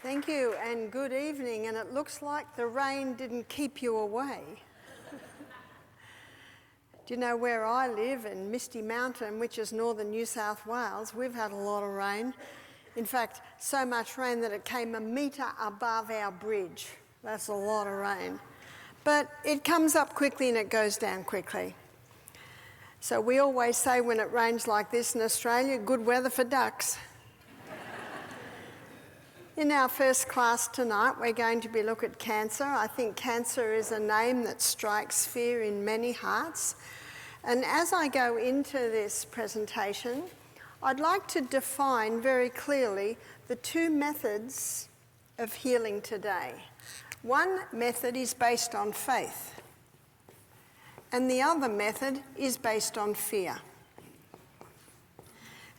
Thank you and good evening, and it looks like the rain didn't keep you away. Do you know where I live in Misty Mountain, which is northern New South Wales, we've had a lot of rain. In fact, so much rain that it came a metre above our bridge. That's a lot of rain. But it comes up quickly and it goes down quickly. So we always say when it rains like this in Australia, good weather for ducks. In our first class tonight, we're going to be looking at cancer. I think cancer is a name that strikes fear in many hearts. And as I go into this presentation, I'd like to define very clearly the two methods of healing today. One method is based on faith, and the other method is based on fear.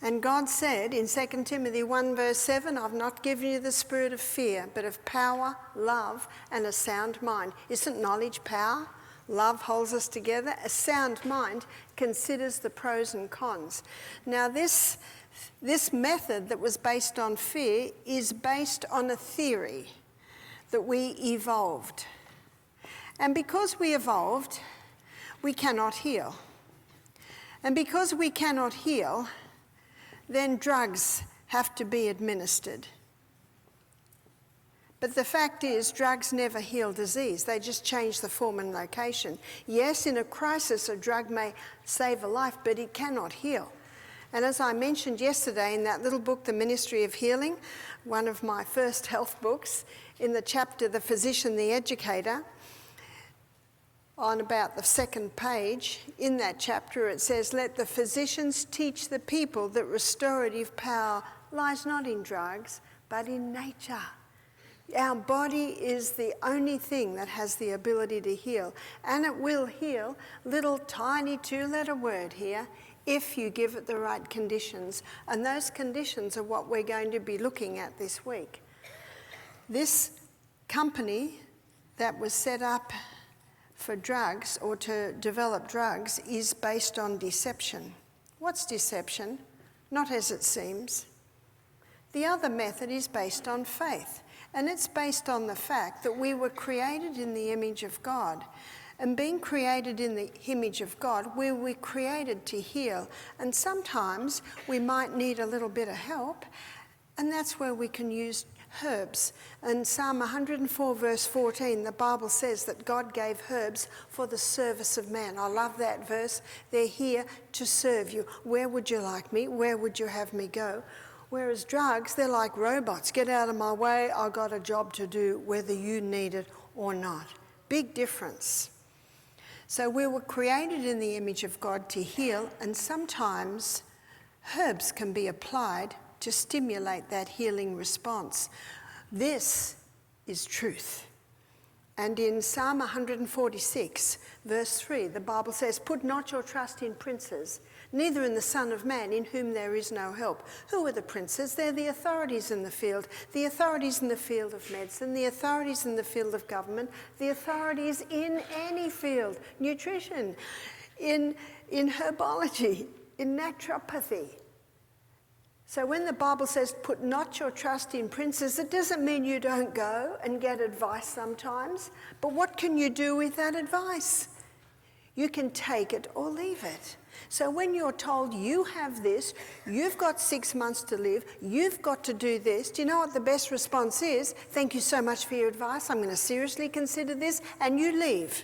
And God said in 2 Timothy 1 verse 7, I've not given you the spirit of fear, but of power, love, and a sound mind. Isn't knowledge power? Love holds us together. A sound mind considers the pros and cons. Now this method that was based on fear is based on a theory that we evolved. And because we evolved, we cannot heal. And because we cannot heal, then drugs have to be administered. But the fact is, drugs never heal disease. They just change the form and location. Yes, in a crisis, a drug may save a life, but it cannot heal. And as I mentioned yesterday in that little book, The Ministry of Healing, one of my first health books, in the chapter, The Physician, the Educator, on about the second page, in that chapter it says, let the physicians teach the people that restorative power lies not in drugs, but in nature. Our body is the only thing that has the ability to heal, and it will heal, little tiny two-letter word here, if you give it the right conditions. And those conditions are what we're going to be looking at this week. This company that was set up for drugs, or to develop drugs, is based on deception. What's deception? Not as it seems. The other method is based on faith, and it's based on the fact that we were created in the image of God. And being created in the image of God, we were created to heal. And sometimes we might need a little bit of help, and that's where we can use herbs. In Psalm 104 verse 14, the Bible says that God gave herbs for the service of man. I love that verse. They're here to serve you. Where would you like me? Where would you have me go? Whereas drugs, they're like robots. Get out of my way. I've got a job to do whether you need it or not. Big difference. So we were created in the image of God to heal, and sometimes herbs can be applied to stimulate that healing response. This is truth. And in Psalm 146, verse 3, the Bible says, put not your trust in princes, neither in the Son of Man, in whom there is no help. Who are the princes? They're the authorities in the field of medicine, the authorities in the field of government, the authorities in any field, nutrition, in herbology, in naturopathy. So when the Bible says, put not your trust in princes, it doesn't mean you don't go and get advice sometimes. But what can you do with that advice? You can take it or leave it. So when you're told you have this, you've got 6 months to live, you've got to do this, do you know what the best response is? Thank you so much for your advice. I'm going to seriously consider this, and you leave.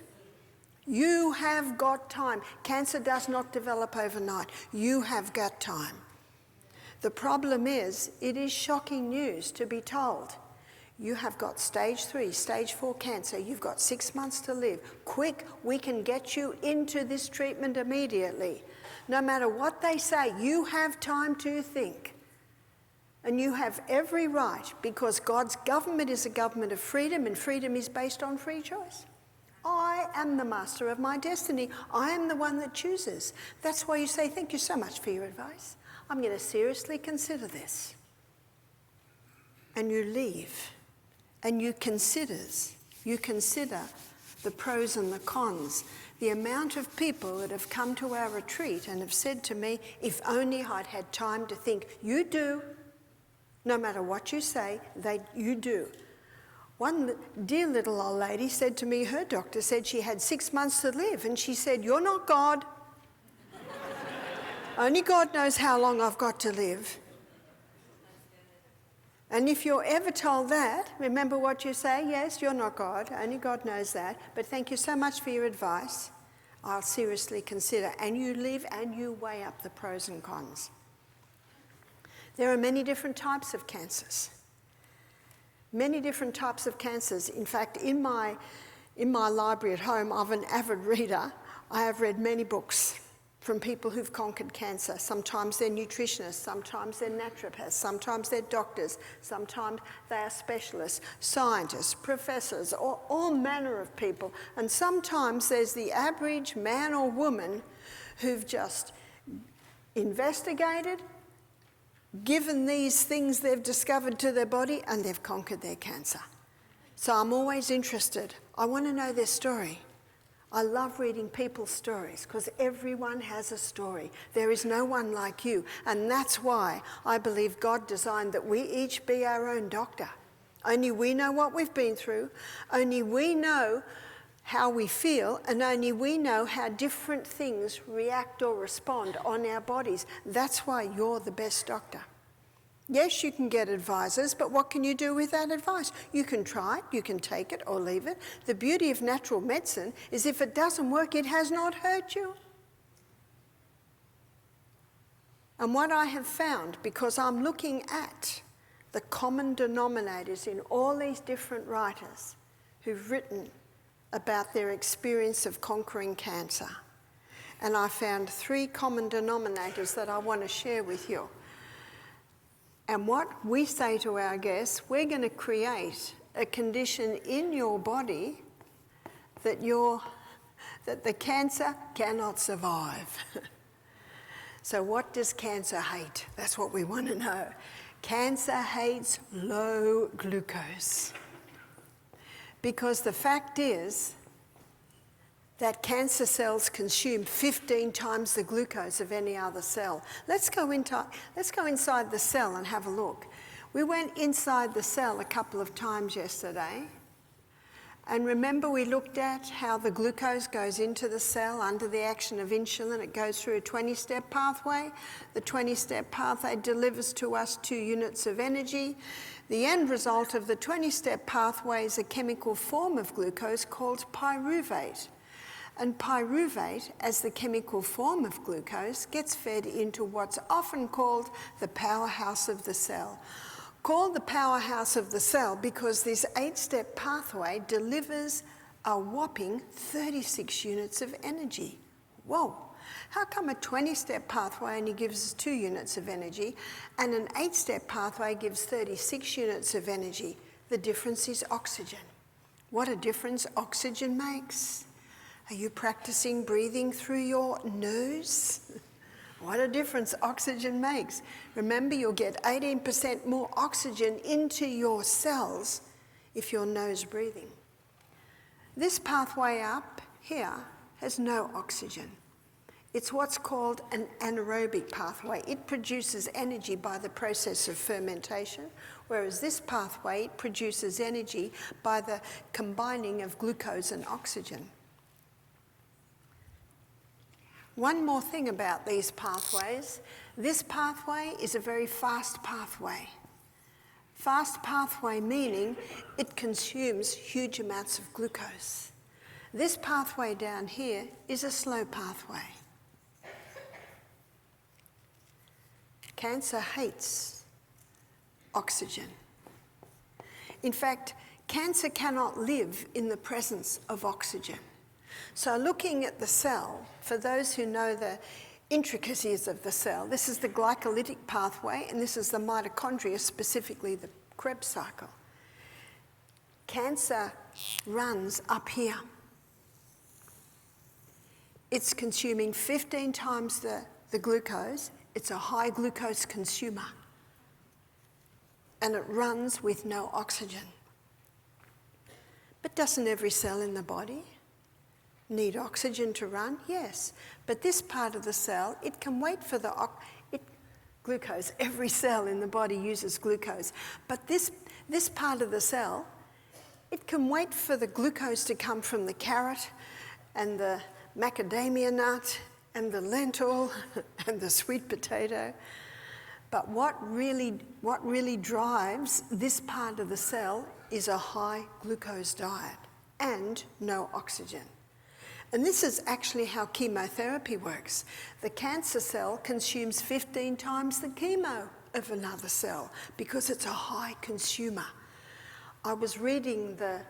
You have got time. Cancer does not develop overnight. You have got time. The problem is, it is shocking news to be told. You have got stage 3, stage 4 cancer. You've got 6 months to live. Quick, we can get you into this treatment immediately. No matter what they say, you have time to think. And you have every right, because God's government is a government of freedom, and freedom is based on free choice. I am the master of my destiny. I am the one that chooses. That's why you say, thank you so much for your advice. I'm going to seriously consider this. And you leave, and you consider the pros and the cons. The amount of people that have come to our retreat and have said to me, if only I'd had time to think. You do. No matter what you say, you do. One dear little old lady said to me, her doctor said she had 6 months to live, and she said, "You're not God. Only God knows how long I've got to live." And if you're ever told that, remember what you say. Yes, you're not God. Only God knows that. But thank you so much for your advice. I'll seriously consider. And you live and you weigh up the pros and cons. There are many different types of cancers. Many different types of cancers. In fact, in my library at home, I'm an avid reader. I have read many books from people who've conquered cancer. Sometimes they're nutritionists, sometimes they're naturopaths, sometimes they're doctors, sometimes they are specialists, scientists, professors, or all manner of people. And sometimes there's the average man or woman who've just investigated, given these things they've discovered to their body, and they've conquered their cancer. So I'm always interested. I want to know their story. I love reading people's stories because everyone has a story. There is no one like you. And that's why I believe God designed that we each be our own doctor. Only we know what we've been through. Only we know how we feel, and only we know how different things react or respond on our bodies. That's why you're the best doctor. Yes, you can get advisors, but what can you do with that advice? You can try it, you can take it or leave it. The beauty of natural medicine is if it doesn't work, it has not hurt you. And what I have found, because I'm looking at the common denominators in all these different writers who've written about their experience of conquering cancer, and I found 3 common denominators that I want to share with you. And what we say to our guests, we're going to create a condition in your body that the cancer cannot survive. So what does cancer hate? That's what we want to know. Cancer hates low glucose. Because the fact is that cancer cells consume 15 times the glucose of any other cell. Let's go inside the cell and have a look. We went inside the cell a couple of times yesterday. And remember, we looked at how the glucose goes into the cell under the action of insulin. It goes through a 20-step pathway. The 20-step pathway delivers to us 2 units of energy. The end result of the 20-step pathway is a chemical form of glucose called pyruvate. And pyruvate, as the chemical form of glucose, gets fed into what's often called the powerhouse of the cell. Called the powerhouse of the cell because this 8-step pathway delivers a whopping 36 units of energy. Whoa! How come a 20-step pathway only gives us 2 units of energy and an 8-step pathway gives 36 units of energy? The difference is oxygen. What a difference oxygen makes. Are you practicing breathing through your nose? What a difference oxygen makes. Remember, you'll get 18% more oxygen into your cells if you're nose breathing. This pathway up here has no oxygen. It's what's called an anaerobic pathway. It produces energy by the process of fermentation, whereas this pathway produces energy by the combining of glucose and oxygen. One more thing about these pathways. This pathway is a very fast pathway. Fast pathway meaning it consumes huge amounts of glucose. This pathway down here is a slow pathway. Cancer hates oxygen. In fact, cancer cannot live in the presence of oxygen. So looking at the cell, for those who know the intricacies of the cell, this is the glycolytic pathway and this is the mitochondria, specifically the Krebs cycle. Cancer runs up here. It's consuming 15 times the glucose. It's a high glucose consumer. And it runs with no oxygen. But doesn't every cell in the body need oxygen to run? Yes. But this part of the cell, it can wait for glucose. Every cell in the body uses glucose. But this part of the cell, it can wait for the glucose to come from the carrot and the macadamia nut and the lentil and the sweet potato. But what really drives this part of the cell is a high glucose diet and no oxygen. And this is actually how chemotherapy works. The cancer cell consumes 15 times the chemo of another cell because it's a high consumer. I was reading the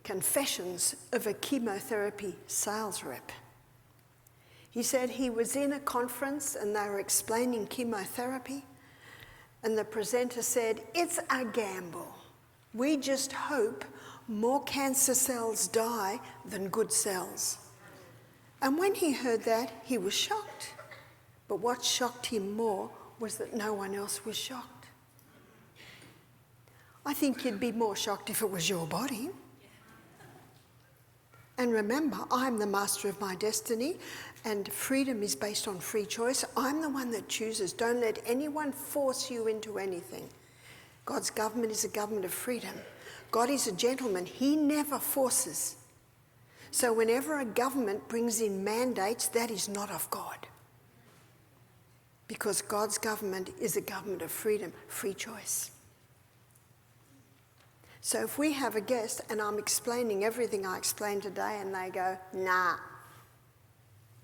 confessions of a chemotherapy sales rep. He said he was in a conference and they were explaining chemotherapy, and the presenter said, "It's a gamble. We just hope more cancer cells die than good cells." And when he heard that, he was shocked. But what shocked him more was that no one else was shocked. I think you'd be more shocked if it was your body. And remember, I'm the master of my destiny, and freedom is based on free choice. I'm the one that chooses. Don't let anyone force you into anything. God's government is a government of freedom. God is a gentleman. He never forces. So whenever a government brings in mandates, that is not of God. Because God's government is a government of freedom, free choice. So if we have a guest and I'm explaining everything I explained today and they go, "Nah,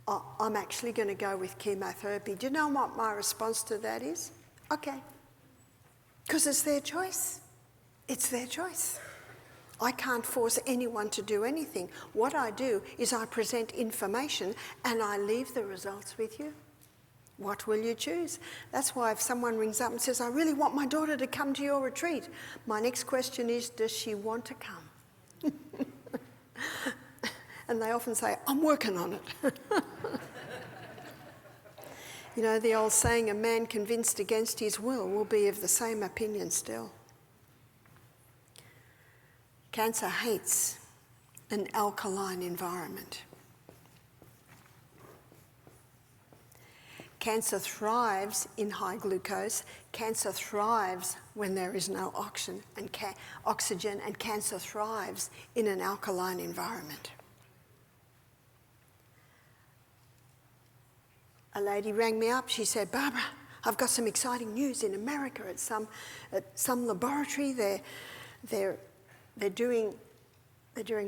I'm actually going to go with chemotherapy," do you know what my response to that is? Okay. Because it's their choice. It's their choice. I can't force anyone to do anything. What I do is I present information and I leave the results with you. What will you choose? That's why if someone rings up and says, "I really want my daughter to come to your retreat," my next question is, does she want to come? And they often say, "I'm working on it." You know, the old saying, a man convinced against his will be of the same opinion still. Cancer hates an alkaline environment. Cancer thrives in high glucose. Cancer thrives when there is no oxygen, and cancer thrives in an alkaline environment. A lady rang me up. She said, "Barbara, I've got some exciting news in America at some laboratory. They're doing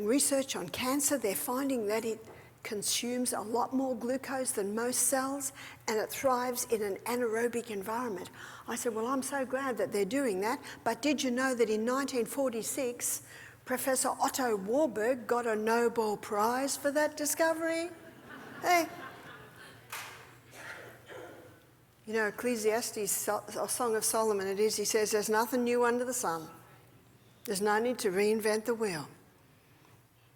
research on cancer. They're finding that it consumes a lot more glucose than most cells, and it thrives in an anaerobic environment." I said, "Well, I'm so glad that they're doing that, but did you know that in 1946, Professor Otto Warburg got a Nobel Prize for that discovery?" Hey. You know, Ecclesiastes, a Song of Solomon it is, he says, "There's nothing new under the sun. There's no need to reinvent the wheel.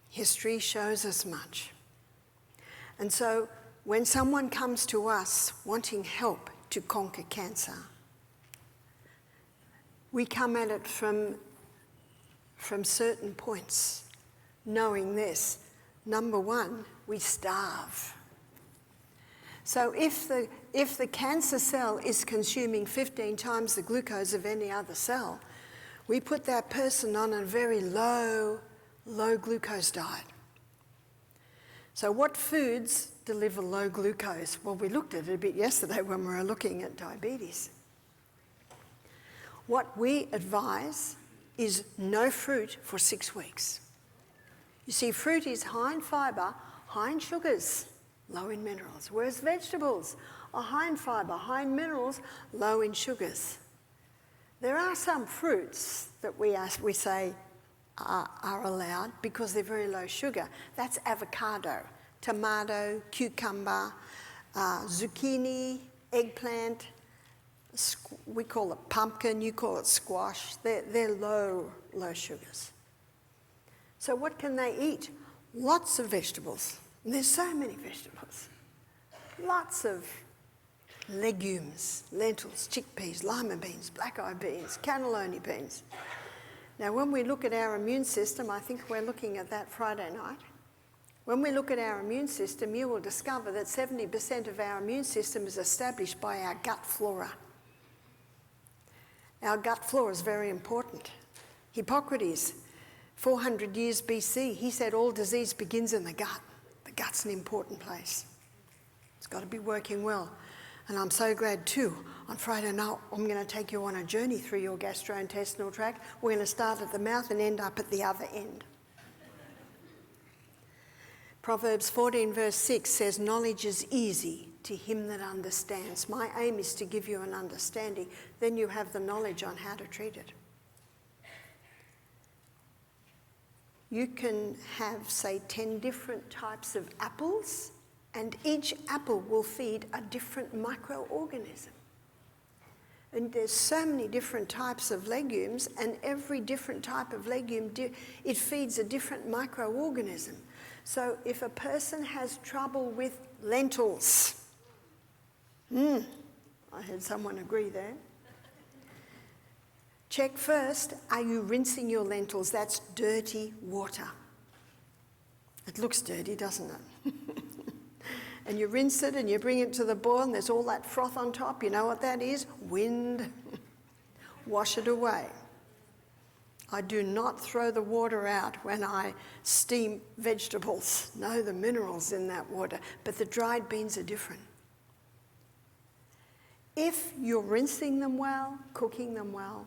History shows us much." And so when someone comes to us wanting help to conquer cancer, we come at it from certain points, knowing this. Number one, we starve. So if the cancer cell is consuming 15 times the glucose of any other cell, we put that person on a very low glucose diet. So what foods deliver low glucose? Well, we looked at it a bit yesterday when we were looking at diabetes. What we advise is no fruit for 6 weeks. You see, fruit is high in fibre, high in sugars, low in minerals, whereas vegetables are high in fibre, high in minerals, low in sugars. There are some fruits that we say are allowed because they're very low sugar. That's avocado, tomato, cucumber, zucchini, eggplant. We call it pumpkin, you call it squash. They're low sugars. So what can they eat? Lots of vegetables. And there's so many vegetables. Lots of legumes, lentils, chickpeas, lima beans, black-eyed beans, cannelloni beans. Now, when we look at our immune system, I think we're looking at that Friday night. When we look at our immune system, you will discover that 70% of our immune system is established by our gut flora. Our gut flora is very important. Hippocrates, 400 years BC, he said all disease begins in the gut. The gut's an important place. It's got to be working well. And I'm so glad too, on Friday night, I'm going to take you on a journey through your gastrointestinal tract. We're going to start at the mouth and end up at the other end. Proverbs 14 verse 6 says, knowledge is easy to him that understands. My aim is to give you an understanding. Then you have the knowledge on how to treat it. You can have, say, 10 different types of apples, and each apple will feed a different microorganism. And there's so many different types of legumes, and every different type of legume, it feeds a different microorganism. So if a person has trouble with lentils, I heard someone agree there. Check first, are you rinsing your lentils? That's dirty water. It looks dirty, doesn't it? And you rinse it and you bring it to the boil and there's all that froth on top. You know what that is? Wind. Wash it away. I do not throw the water out when I steam vegetables. No, the minerals in that water. But the dried beans are different. If you're rinsing them well, cooking them well,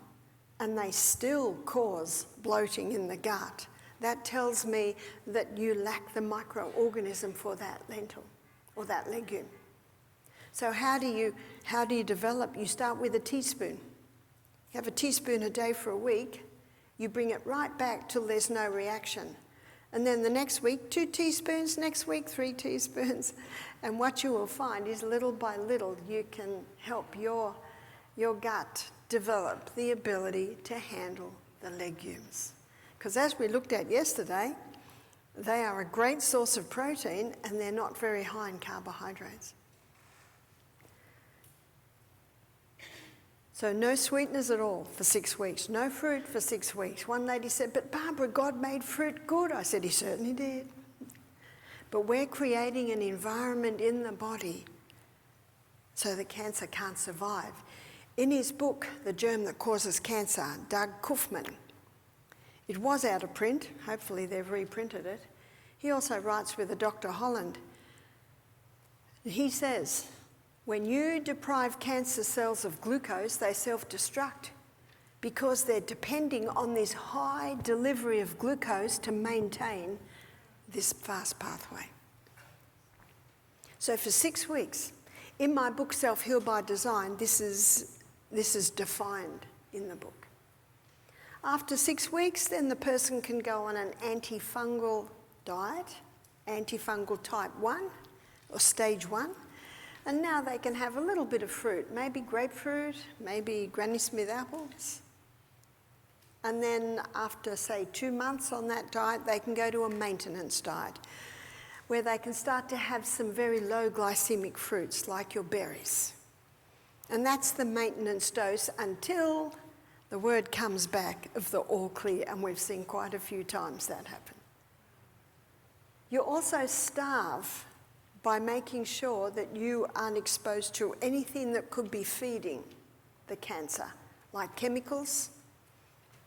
and they still cause bloating in the gut, that tells me that you lack the microorganism for that lentil or that legume. So how do you develop? You start with a teaspoon. You have a teaspoon a day for a week. You bring it right back till there's no reaction. And then the next week, 2 teaspoons, next week, 3 teaspoons. And what you will find is little by little you can help your gut develop the ability to handle the legumes. Because as we looked at yesterday, they are a great source of protein and they're not very high in carbohydrates. So no sweeteners at all for 6 weeks, no fruit for 6 weeks. One lady said, but Barbara, God made fruit good. I said, he certainly did. But we're creating an environment in the body so that cancer can't survive. In his book, The Germ That Causes Cancer, Doug Kaufman, it was out of print. Hopefully they've reprinted it. He also writes with a Dr. Holland. He says, when you deprive cancer cells of glucose, they self-destruct because they're depending on this high delivery of glucose to maintain this fast pathway. So for 6 weeks, in my book, Self-Heal by Design, this is defined in the book. After 6 weeks, then the person can go on an antifungal diet, antifungal type 1 or stage 1. And now they can have a little bit of fruit, maybe grapefruit, maybe Granny Smith apples. And then after, say, 2 months on that diet, they can go to a maintenance diet where they can start to have some very low glycemic fruits like your berries. And that's the maintenance dose until the word comes back of the all clear, and we've seen quite a few times that happen. You also starve by making sure that you aren't exposed to anything that could be feeding the cancer, like chemicals.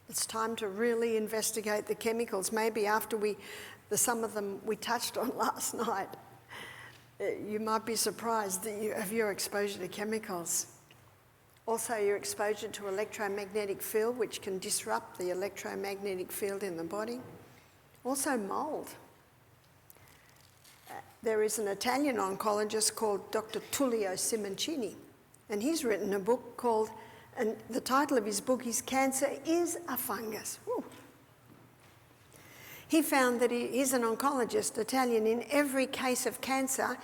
It's time to really investigate the chemicals. Maybe after some of them we touched on last night, you might be surprised of your exposure to chemicals. Also, your exposure to electromagnetic field, which can disrupt the electromagnetic field in the body. Also, mold. There is an Italian oncologist called Dr. Tullio Simoncini, and he's written a book called, and the title of his book is Cancer is a Fungus. Woo. He found that he's an oncologist, Italian. In every case of cancer,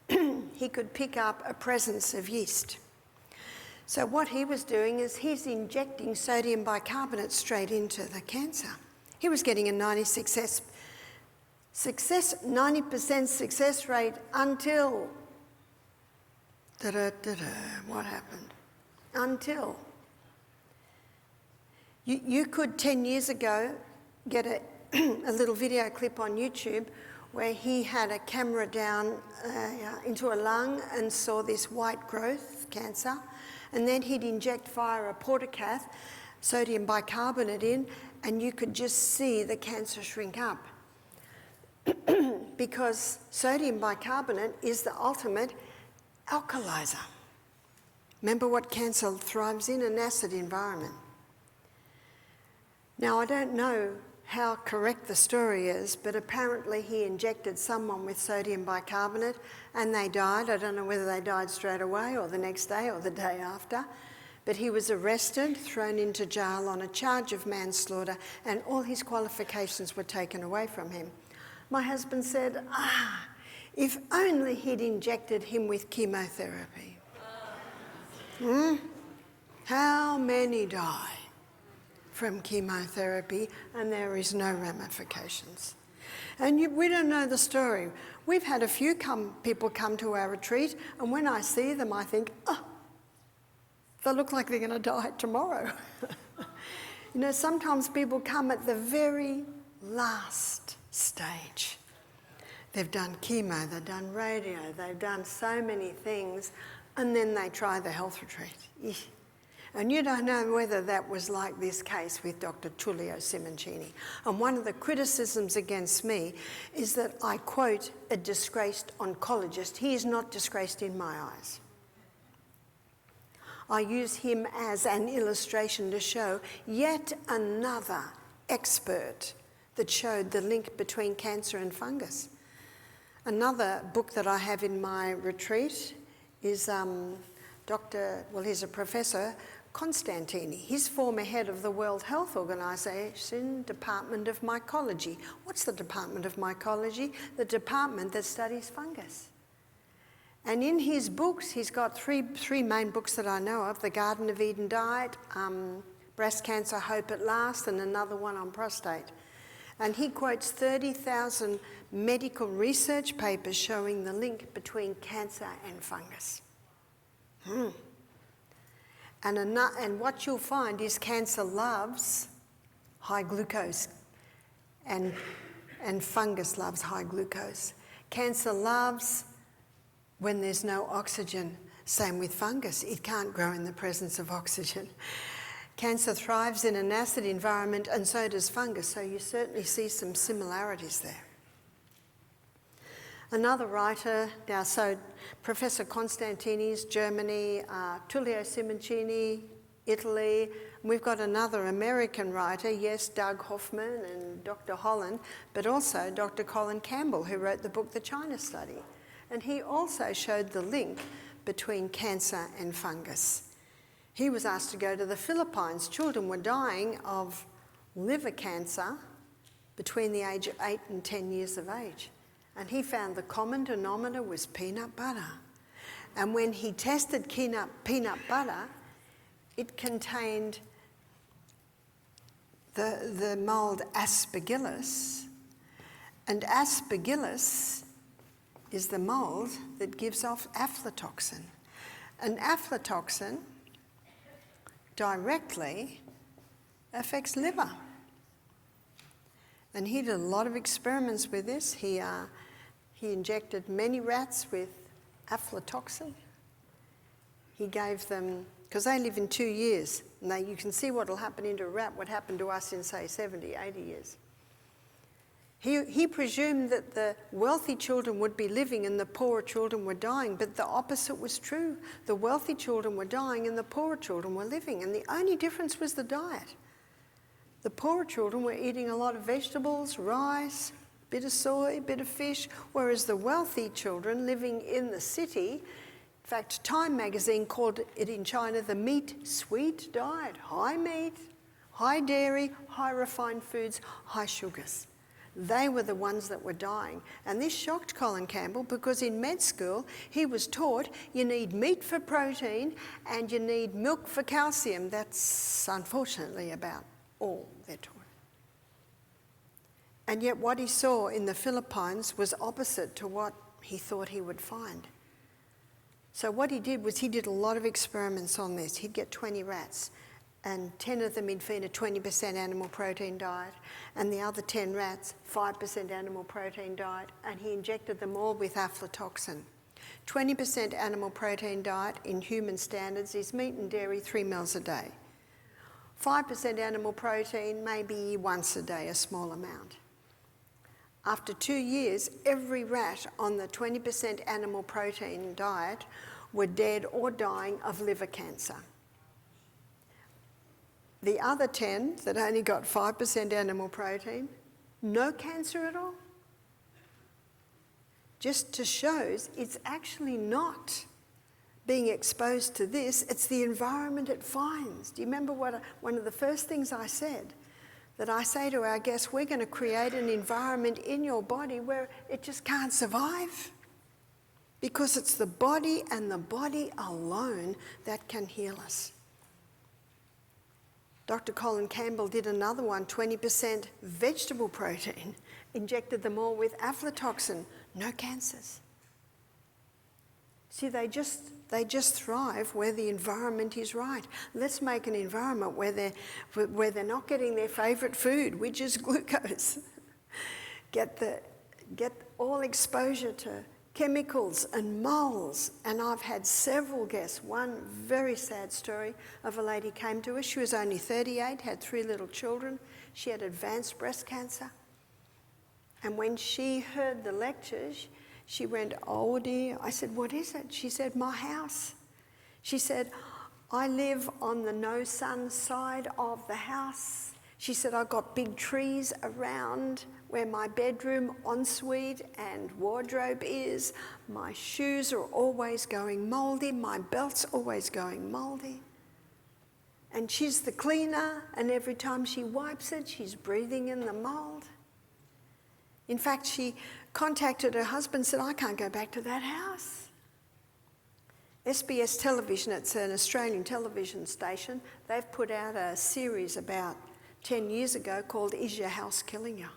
he could pick up a presence of yeast. So what he was doing is he's injecting sodium bicarbonate straight into the cancer. He was getting a 90% success rate until, what happened? Until. You could 10 years ago get a little video clip on YouTube where he had a camera down into a lung and saw this white growth, cancer, and then he'd inject via a portacath sodium bicarbonate in, and you could just see the cancer shrink up. Because sodium bicarbonate is the ultimate alkalizer. Remember what cancer thrives in? An acid environment. Now, I don't know how correct the story is, but apparently he injected someone with sodium bicarbonate and they died. I don't know whether they died straight away or the next day or the day after, but he was arrested, thrown into jail on a charge of manslaughter, and all his qualifications were taken away from him. My husband said, if only he'd injected him with chemotherapy. How many die from chemotherapy and there is no ramifications? And we don't know the story. We've had a few people come to our retreat, and when I see them I think, they look like they're going to die tomorrow. You know, sometimes people come at the very last stage. They've done chemo, they've done radio, they've done so many things, and then they try the health retreat. And you don't know whether that was like this case with Dr. Tullio Simoncini. And one of the criticisms against me is that I quote a disgraced oncologist. He is not disgraced in my eyes. I use him as an illustration to show yet another expert that showed the link between cancer and fungus. Another book that I have in my retreat is he's a professor, Constantini. He's former head of the World Health Organization, Department of Mycology. What's the Department of Mycology? The department that studies fungus. And in his books, he's got three main books that I know of: The Garden of Eden Diet, Breast Cancer, Hope at Last, and another one on prostate. And he quotes 30,000 medical research papers showing the link between cancer and fungus. And what you'll find is cancer loves high glucose and fungus loves high glucose. Cancer loves when there's no oxygen. Same with fungus. It can't grow in the presence of oxygen. Cancer thrives in an acid environment, and so does fungus, so you certainly see some similarities there. Another writer, Professor Constantini's Germany, Tullio Simoncini, Italy. We've got another American writer, yes, Doug Hoffman and Dr. Holland, but also Dr. Colin Campbell, who wrote the book The China Study. And he also showed the link between cancer and fungus. He was asked to go to the Philippines. Children were dying of liver cancer between the age of 8 and 10 years of age. And he found the common denominator was peanut butter. And when he tested peanut butter, it contained the mold Aspergillus. And Aspergillus is the mold that gives off aflatoxin. And aflatoxin directly affects liver. And he did a lot of experiments with this. He injected many rats with aflatoxin. He gave them, because they live in 2 years, and you can see what will happen into a rat, what happened to us in, say, 70, 80 years. He presumed that the wealthy children would be living and the poorer children were dying, but the opposite was true. The wealthy children were dying and the poorer children were living, and the only difference was the diet. The poorer children were eating a lot of vegetables, rice, bit of soy, bit of fish, whereas the wealthy children living in the city, in fact, Time magazine called it in China the meat-sweet diet. High meat, high dairy, high refined foods, high sugars. They were the ones that were dying. And this shocked Colin Campbell because in med school he was taught you need meat for protein and you need milk for calcium. That's unfortunately about all they're taught. And yet what he saw in the Philippines was opposite to what he thought he would find. So what he did was he did a lot of experiments on this. He'd get 20 rats and 10 of them he'd feed a 20% animal protein diet, and the other 10 rats, 5% animal protein diet, and he injected them all with aflatoxin. 20% animal protein diet in human standards is meat and dairy 3 meals a day. 5% animal protein, maybe once a day, a small amount. After 2 years, every rat on the 20% animal protein diet were dead or dying of liver cancer. The other 10 that only got 5% animal protein, no cancer at all. Just to shows it's actually not being exposed to this, it's the environment it finds. Do you remember one of the first things I said? That I say to our guests, we're going to create an environment in your body where it just can't survive. Because it's the body and the body alone that can heal us. Dr. Colin Campbell did another one, 20% vegetable protein, injected them all with aflatoxin, no cancers. See, they just thrive where the environment is right. Let's make an environment where they're not getting their favourite food, which is glucose. Get all exposure to chemicals and molds. And I've had several guests. One very sad story of a lady came to us. She was only 38, had 3 little children. She had advanced breast cancer. And when she heard the lectures, she went, oh dear. I said, what is it? She said, my house. She said, I live on the no sun side of the house. She said, I've got big trees around where my bedroom, ensuite and wardrobe is. My shoes are always going mouldy. My belt's always going mouldy. And she's the cleaner, and every time she wipes it, she's breathing in the mould. In fact, she contacted her husband and said, I can't go back to that house. SBS Television, it's an Australian television station, they've put out a series about 10 years ago called Is Your House Killing You?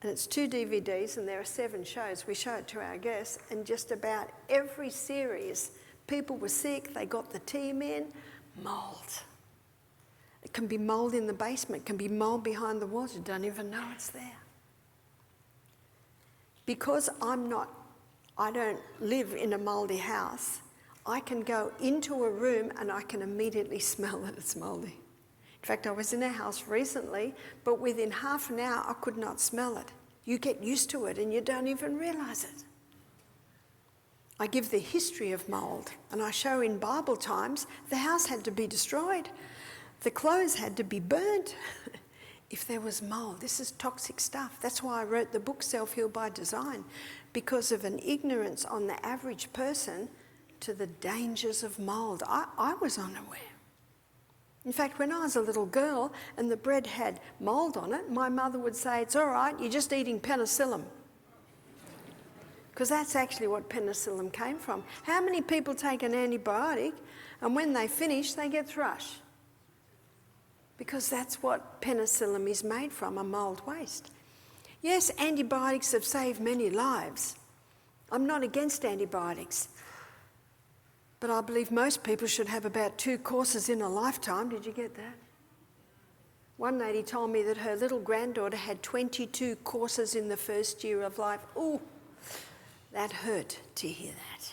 And it's 2 DVDs and there are 7 shows. We show it to our guests, and just about every series, people were sick, they got the team in, mould. It can be mould in the basement, it can be mould behind the walls, you don't even know it's there. Because I don't live in a mouldy house, I can go into a room and I can immediately smell that it's mouldy. In fact, I was in a house recently, but within half an hour I could not smell it. You get used to it and you don't even realise it. I give the history of mould, and I show in Bible times the house had to be destroyed. The clothes had to be burnt. If there was mould, this is toxic stuff. That's why I wrote the book Self-Heal by Design, because of an ignorance on the average person to the dangers of mould. I was unaware. In fact, when I was a little girl and the bread had mould on it, my mother would say, it's all right, you're just eating penicillin. Because that's actually what penicillin came from. How many people take an antibiotic and when they finish, they get thrush? Because that's what penicillin is made from, a mould waste. Yes, antibiotics have saved many lives. I'm not against antibiotics. But I believe most people should have about 2 courses in a lifetime. Did you get that? One lady told me that her little granddaughter had 22 courses in the first year of life. Ooh, that hurt to hear that.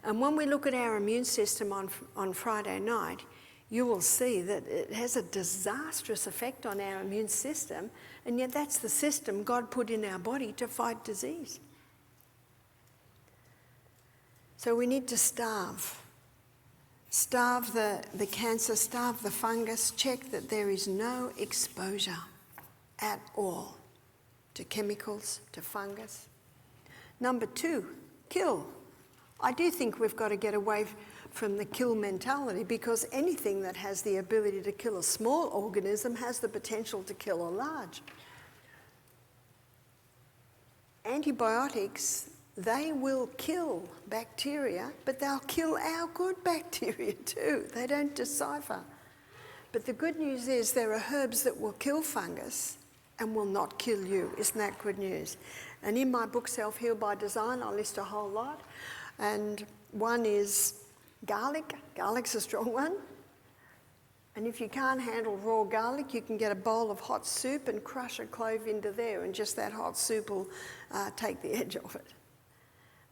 And when we look at our immune system on Friday night, you will see that it has a disastrous effect on our immune system, and yet that's the system God put in our body to fight disease. So we need to starve. Starve the cancer, starve the fungus, check that there is no exposure at all to chemicals, to fungus. Number 2, kill. I do think we've got to get away from the kill mentality, because anything that has the ability to kill a small organism has the potential to kill a large. Antibiotics, they will kill bacteria, but they'll kill our good bacteria too. They don't decipher. But the good news is there are herbs that will kill fungus and will not kill you. Isn't that good news? And in my book, Self-Heal by Design, I list a whole lot. And one is garlic. Garlic's a strong one. And if you can't handle raw garlic, you can get a bowl of hot soup and crush a clove into there, and just that hot soup will take the edge off it.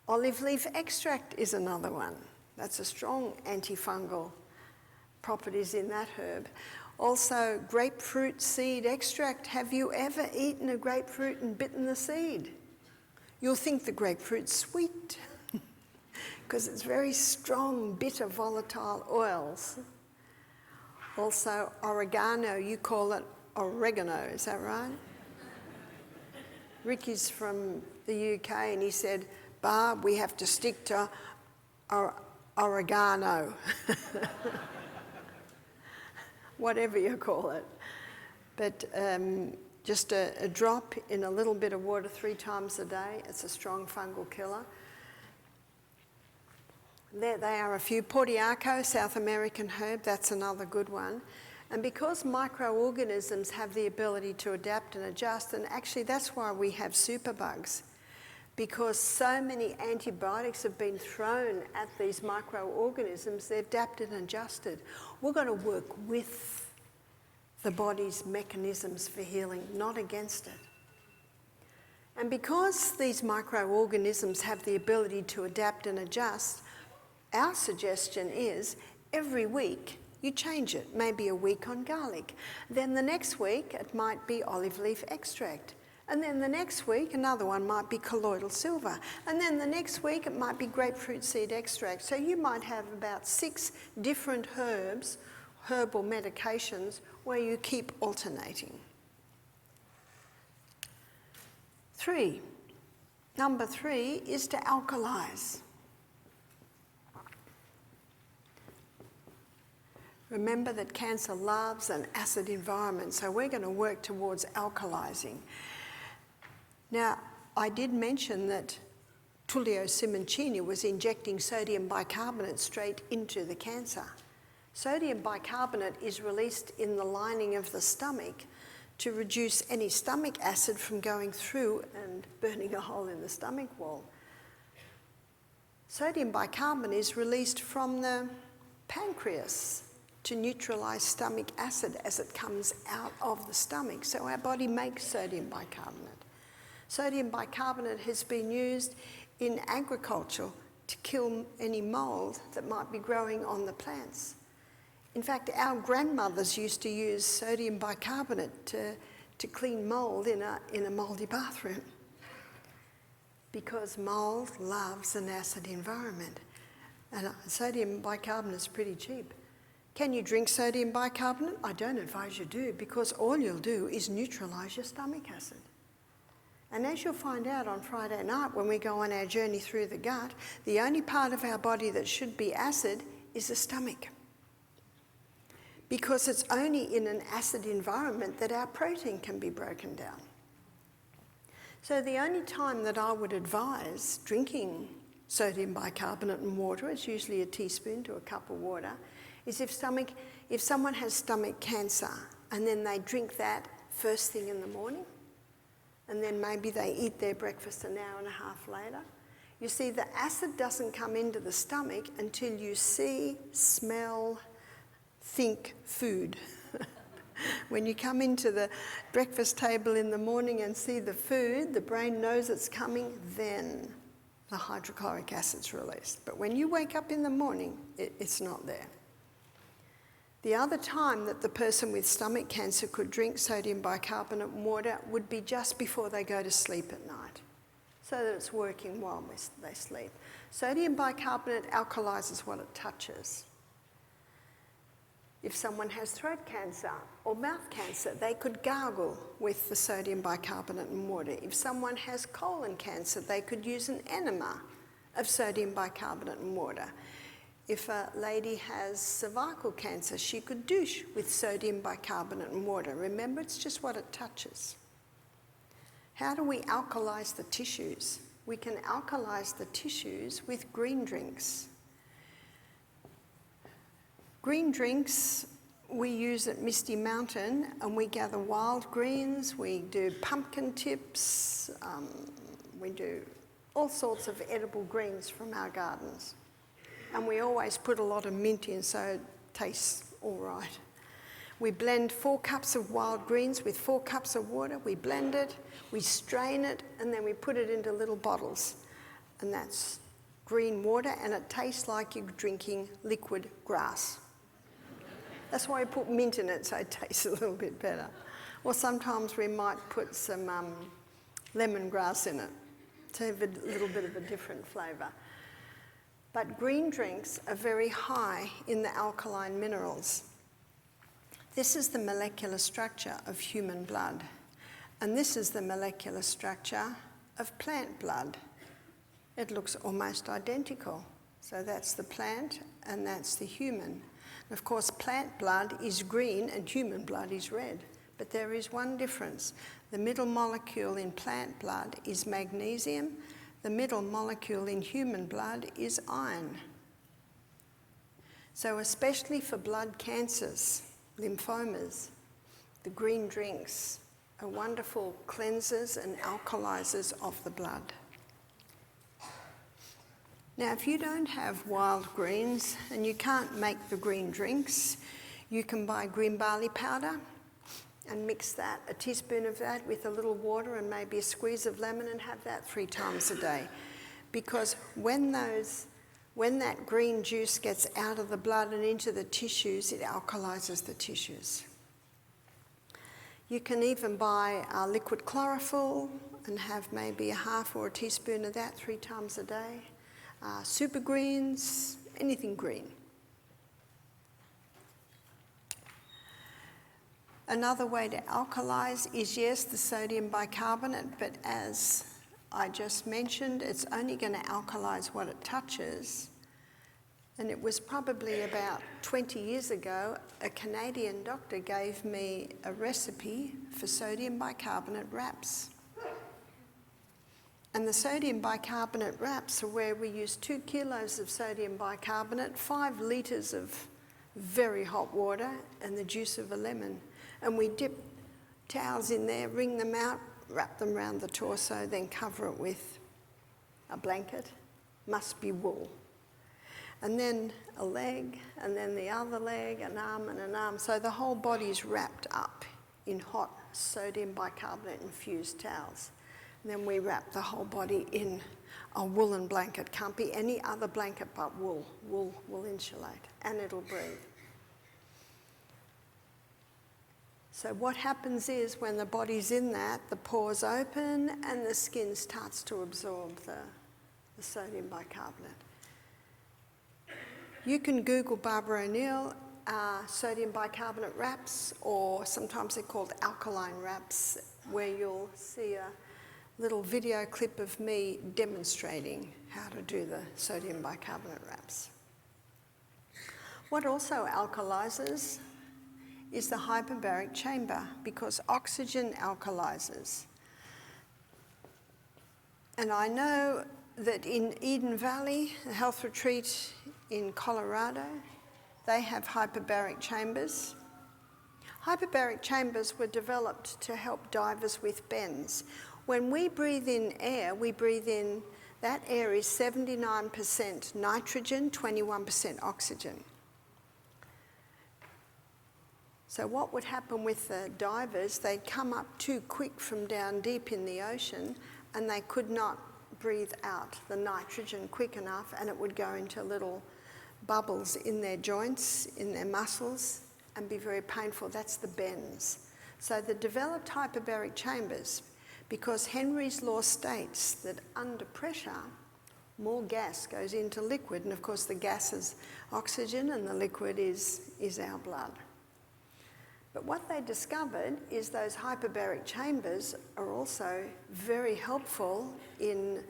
Olive leaf extract is another one. That's a strong antifungal properties in that herb. Also, grapefruit seed extract. Have you ever eaten a grapefruit and bitten the seed? You'll think the grapefruit's sweet because it's very strong, bitter, volatile oils. Also, oregano, you call it oregano, is that right? Ricky's from the UK and he said, Barb, we have to stick to oregano. Whatever you call it. But just a drop in a little bit of water 3 times a day, it's a strong fungal killer. There they are, a few. Portiaco, South American herb, that's another good one. And because microorganisms have the ability to adapt and adjust, and actually that's why we have superbugs, because so many antibiotics have been thrown at these microorganisms, they've adapted and adjusted. We're going to work with the body's mechanisms for healing, not against it. And because these microorganisms have the ability to adapt and adjust, our suggestion is every week you change it. Maybe a week on garlic. Then the next week it might be olive leaf extract. And then the next week another one might be colloidal silver. And then the next week it might be grapefruit seed extract. So you might have about 6 different herbs, herbal medications, where you keep alternating. 3. Number 3 is to alkalize. Remember that cancer loves an acid environment, so we're going to work towards alkalizing. Now, I did mention that Tullio Simoncini was injecting sodium bicarbonate straight into the cancer. Sodium bicarbonate is released in the lining of the stomach to reduce any stomach acid from going through and burning a hole in the stomach wall. Sodium bicarbonate is released from the pancreas to neutralize stomach acid as it comes out of the stomach. So our body makes sodium bicarbonate. Sodium bicarbonate has been used in agriculture to kill any mold that might be growing on the plants. In fact, our grandmothers used to use sodium bicarbonate to clean mold in a mouldy bathroom, because mold loves an acid environment. And sodium bicarbonate is pretty cheap. Can you drink sodium bicarbonate? I don't advise you do, because all you'll do is neutralise your stomach acid. And as you'll find out on Friday night when we go on our journey through the gut, the only part of our body that should be acid is the stomach. Because it's only in an acid environment that our protein can be broken down. So the only time that I would advise drinking sodium bicarbonate and water, it's usually a teaspoon to a cup of water, is if someone has stomach cancer and then they drink that first thing in the morning, and then maybe they eat their breakfast an hour and a half later. You see, the acid doesn't come into the stomach until you see, smell, think food. When you come into the breakfast table in the morning and see the food, the brain knows it's coming, then the hydrochloric acid's released. But when you wake up in the morning, it's not there. The other time that the person with stomach cancer could drink sodium bicarbonate and water would be just before they go to sleep at night, so that it's working while they sleep. Sodium bicarbonate alkalizes what it touches. If someone has throat cancer or mouth cancer, they could gargle with the sodium bicarbonate and water. If someone has colon cancer, they could use an enema of sodium bicarbonate and water. If a lady has cervical cancer, she could douche with sodium bicarbonate and water. Remember, it's just what it touches. How do we alkalize the tissues? We can alkalize the tissues with green drinks. Green drinks we use at Misty Mountain, and we gather wild greens, we do pumpkin tips, we do all sorts of edible greens from our gardens. And we always put a lot of mint in so it tastes all right. We blend 4 cups of wild greens with 4 cups of water. We blend it, we strain it, and then we put it into little bottles. And that's green water, and it tastes like you're drinking liquid grass. That's why I put mint in it, so it tastes a little bit better. Or sometimes we might put some lemongrass in it to have a little bit of a different flavour. But green drinks are very high in the alkaline minerals. This is the molecular structure of human blood, and this is the molecular structure of plant blood. It looks almost identical. So that's the plant and that's the human. And of course, plant blood is green and human blood is red. But there is one difference. The middle molecule in plant blood is magnesium. The middle molecule in human blood is iron. So especially for blood cancers, lymphomas, the green drinks are wonderful cleansers and alkalizers of the blood. Now, if you don't have wild greens and you can't make the green drinks, you can buy green barley powder and mix that, a teaspoon of that with a little water and maybe a squeeze of lemon, and have that 3 times a day. Because when that green juice gets out of the blood and into the tissues, it alkalizes the tissues. You can even buy liquid chlorophyll and have maybe a half or a teaspoon of that 3 times a day. Super greens, anything green. Another way to alkalize is, yes, the sodium bicarbonate, but as I just mentioned, it's only going to alkalize what it touches. And it was probably about 20 years ago, a Canadian doctor gave me a recipe for sodium bicarbonate wraps. And the sodium bicarbonate wraps are where we use 2 kilos of sodium bicarbonate, 5 litres of very hot water, and the juice of a lemon. And we dip towels in there, wring them out, wrap them around the torso, then cover it with a blanket. Must be wool. And then a leg, and then the other leg, an arm and an arm. So the whole body's wrapped up in hot sodium bicarbonate infused towels. And then we wrap the whole body in a woolen blanket. Can't be any other blanket but wool. Wool will insulate, and it'll breathe. So what happens is when the body's in that, the pores open and the skin starts to absorb the sodium bicarbonate. You can Google Barbara O'Neill sodium bicarbonate wraps, or sometimes they're called alkaline wraps, where you'll see a little video clip of me demonstrating how to do the sodium bicarbonate wraps. What also alkalizes is the hyperbaric chamber, because oxygen alkalizes. And I know that in Eden Valley, a health retreat in Colorado, they have hyperbaric chambers. Hyperbaric chambers were developed to help divers with bends. When we breathe in air, that air is 79% nitrogen, 21% oxygen. So what would happen with the divers, they'd come up too quick from down deep in the ocean, and they could not breathe out the nitrogen quick enough, and it would go into little bubbles in their joints, in their muscles, and be very painful. That's the bends. So the developed hyperbaric chambers, because Henry's law states that under pressure, more gas goes into liquid, and of course the gas is oxygen and the liquid is our blood. But what they discovered is those hyperbaric chambers are also very helpful in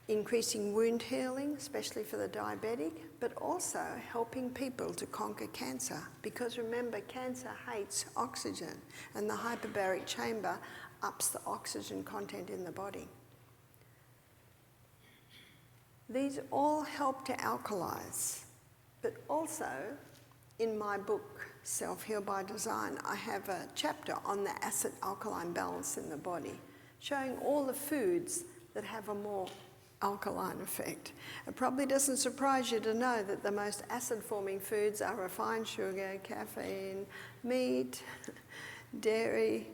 increasing wound healing, especially for the diabetic, but also helping people to conquer cancer. Because remember, cancer hates oxygen, and the hyperbaric chamber ups the oxygen content in the body. These all help to alkalize, but also in my book, Self-Heal by Design, I have a chapter on the acid-alkaline balance in the body, showing all the foods that have a alkaline effect. It probably doesn't surprise you to know that the most acid-forming foods are refined sugar, caffeine, meat, dairy.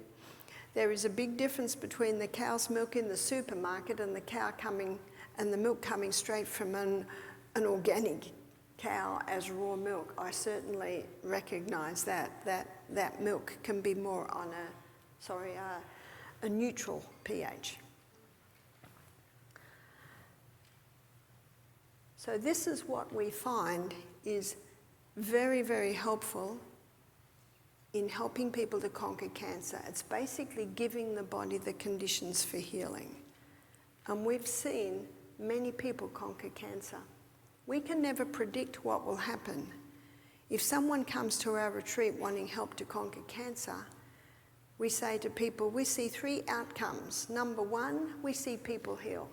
There is a big difference between the cow's milk in the supermarket and the milk coming straight from an organic cow as raw milk. I certainly recognise that milk can be more on a neutral pH. So this is what we find is very, very helpful in helping people to conquer cancer. It's basically giving the body the conditions for healing. And we've seen many people conquer cancer. We can never predict what will happen. If someone comes to our retreat wanting help to conquer cancer, we say to people, we see 3 outcomes. Number 1, we see people heal.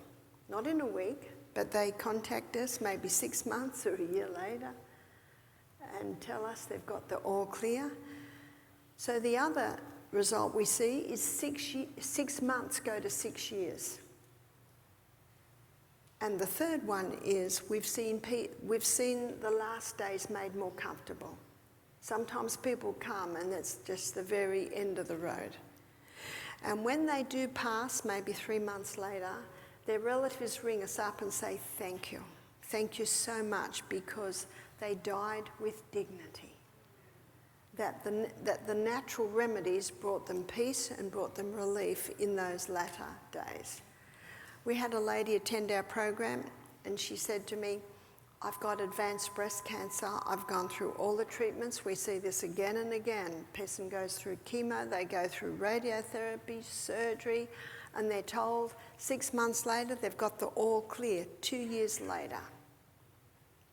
Not in a week, but they contact us maybe 6 months or a year later and tell us they've got the all clear. So the other result we see is 6 months go to 6 years. And the third one is we've seen the last days made more comfortable. Sometimes people come and it's just the very end of the road. And when they do pass, maybe 3 months later, their relatives ring us up and say, thank you. Thank you so much, because they died with dignity. That the natural remedies brought them peace and brought them relief in those latter days. We had a lady attend our program and she said to me, I've got advanced breast cancer. I've gone through all the treatments. We see this again and again. A person goes through chemo, they go through radiotherapy, surgery, and they're told 6 months later they've got the all clear. 2 years later,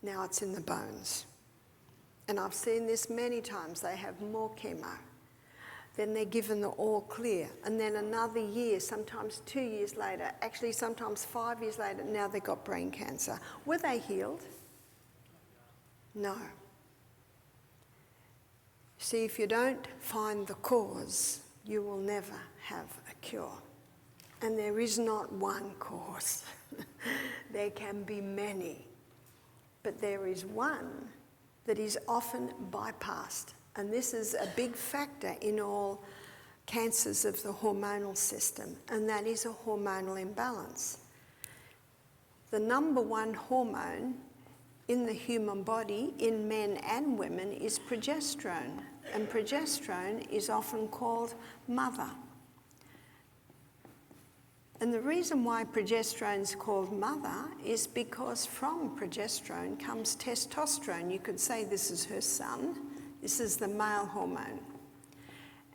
now it's in the bones. And I've seen this many times. They have more chemo. Then they're given the all clear. And then another year, sometimes 2 years later, actually sometimes 5 years later, now they've got brain cancer. Were they healed? No. See, if you don't find the cause, you will never have a cure. And there is not one cause. There can be many. But there is one that is often bypassed. And this is a big factor in all cancers of the hormonal system, and that is a hormonal imbalance. The number 1 hormone in the human body, in men and women, is progesterone, and progesterone is often called mother. And the reason why progesterone is called mother is because from progesterone comes testosterone. You could say this is her son. This is the male hormone.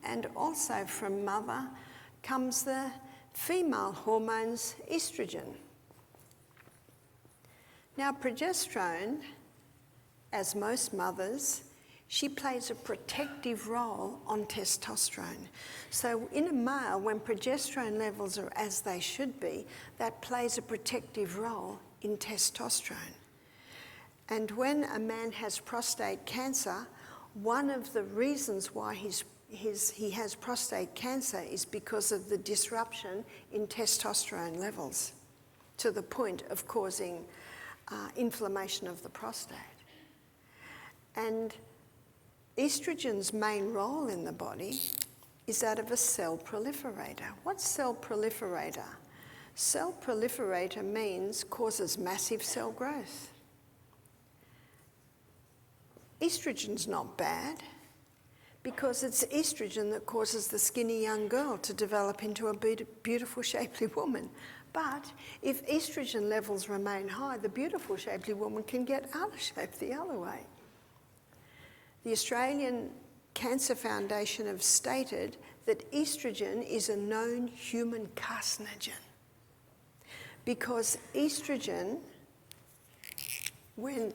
And also from mother comes the female hormones, estrogen. Now progesterone, as most mothers, she plays a protective role on testosterone. So in a male, when progesterone levels are as they should be, that plays a protective role in testosterone. And when a man has prostate cancer, one of the reasons why he has prostate cancer is because of the disruption in testosterone levels to the point of causing inflammation of the prostate. And estrogen's main role in the body is that of a cell proliferator. What's cell proliferator? Cell proliferator means causes massive cell growth. Estrogen's not bad because it's estrogen that causes the skinny young girl to develop into a beautiful, shapely woman. But if estrogen levels remain high, the beautiful, shapely woman can get out of shape the other way. The Australian Cancer Foundation have stated that estrogen is a known human carcinogen because estrogen, when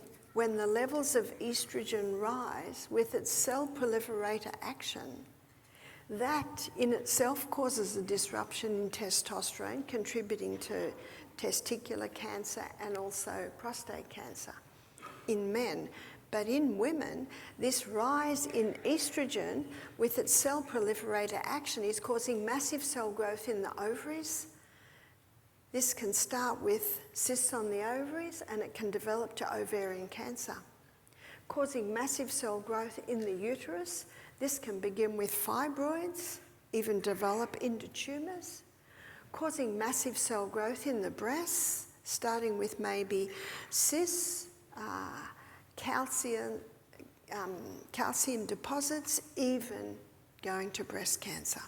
the levels of estrogen rise with its cell proliferator action, that in itself causes a disruption in testosterone, contributing to testicular cancer and also prostate cancer in men. But in women, this rise in estrogen with its cell proliferator action is causing massive cell growth in the ovaries, This can start with cysts on the ovaries and it can develop to ovarian cancer, causing massive cell growth in the uterus. This can begin with fibroids, even develop into tumours, causing massive cell growth in the breasts, starting with maybe cysts, calcium deposits, even going to breast cancer.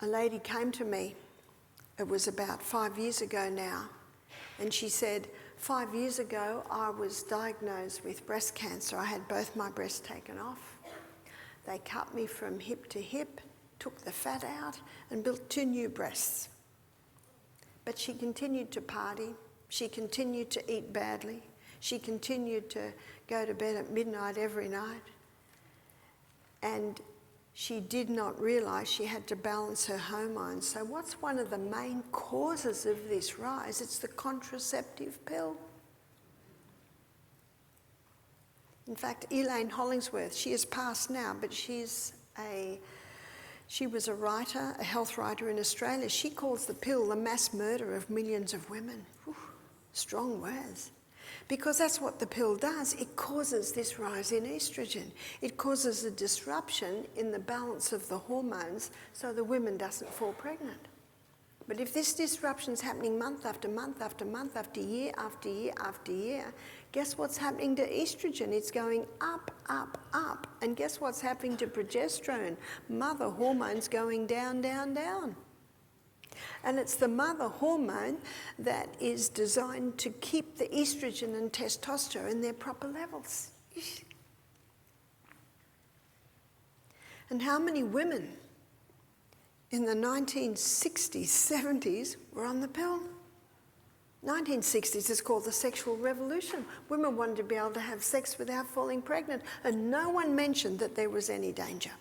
A lady came to me, it was about 5 years ago now, and she said, 5 years ago I was diagnosed with breast cancer. I had both my breasts taken off. They cut me from hip to hip, took the fat out and built 2 new breasts. But she continued to party, she continued to eat badly, she continued to go to bed at midnight every night, and she did not realise she had to balance her hormones. So what's one of the main causes of this rise? It's the contraceptive pill. In fact, Elaine Hollingsworth, she has passed now, but she was a writer, a health writer in Australia. She calls the pill the mass murder of millions of women. Whew, strong words. Because that's what the pill does. It causes this rise in estrogen. It causes a disruption in the balance of the hormones so the woman doesn't fall pregnant. But if this disruption's happening month after month after month after year after year after year, guess what's happening to estrogen? It's going up, up, up. And guess what's happening to progesterone? Mother hormone's going down, down, down. And it's the mother hormone that is designed to keep the estrogen and testosterone in their proper levels. And how many women in the 1960s, 70s were on the pill? 1960s is called the sexual revolution. Women wanted to be able to have sex without falling pregnant, and no one mentioned that there was any danger.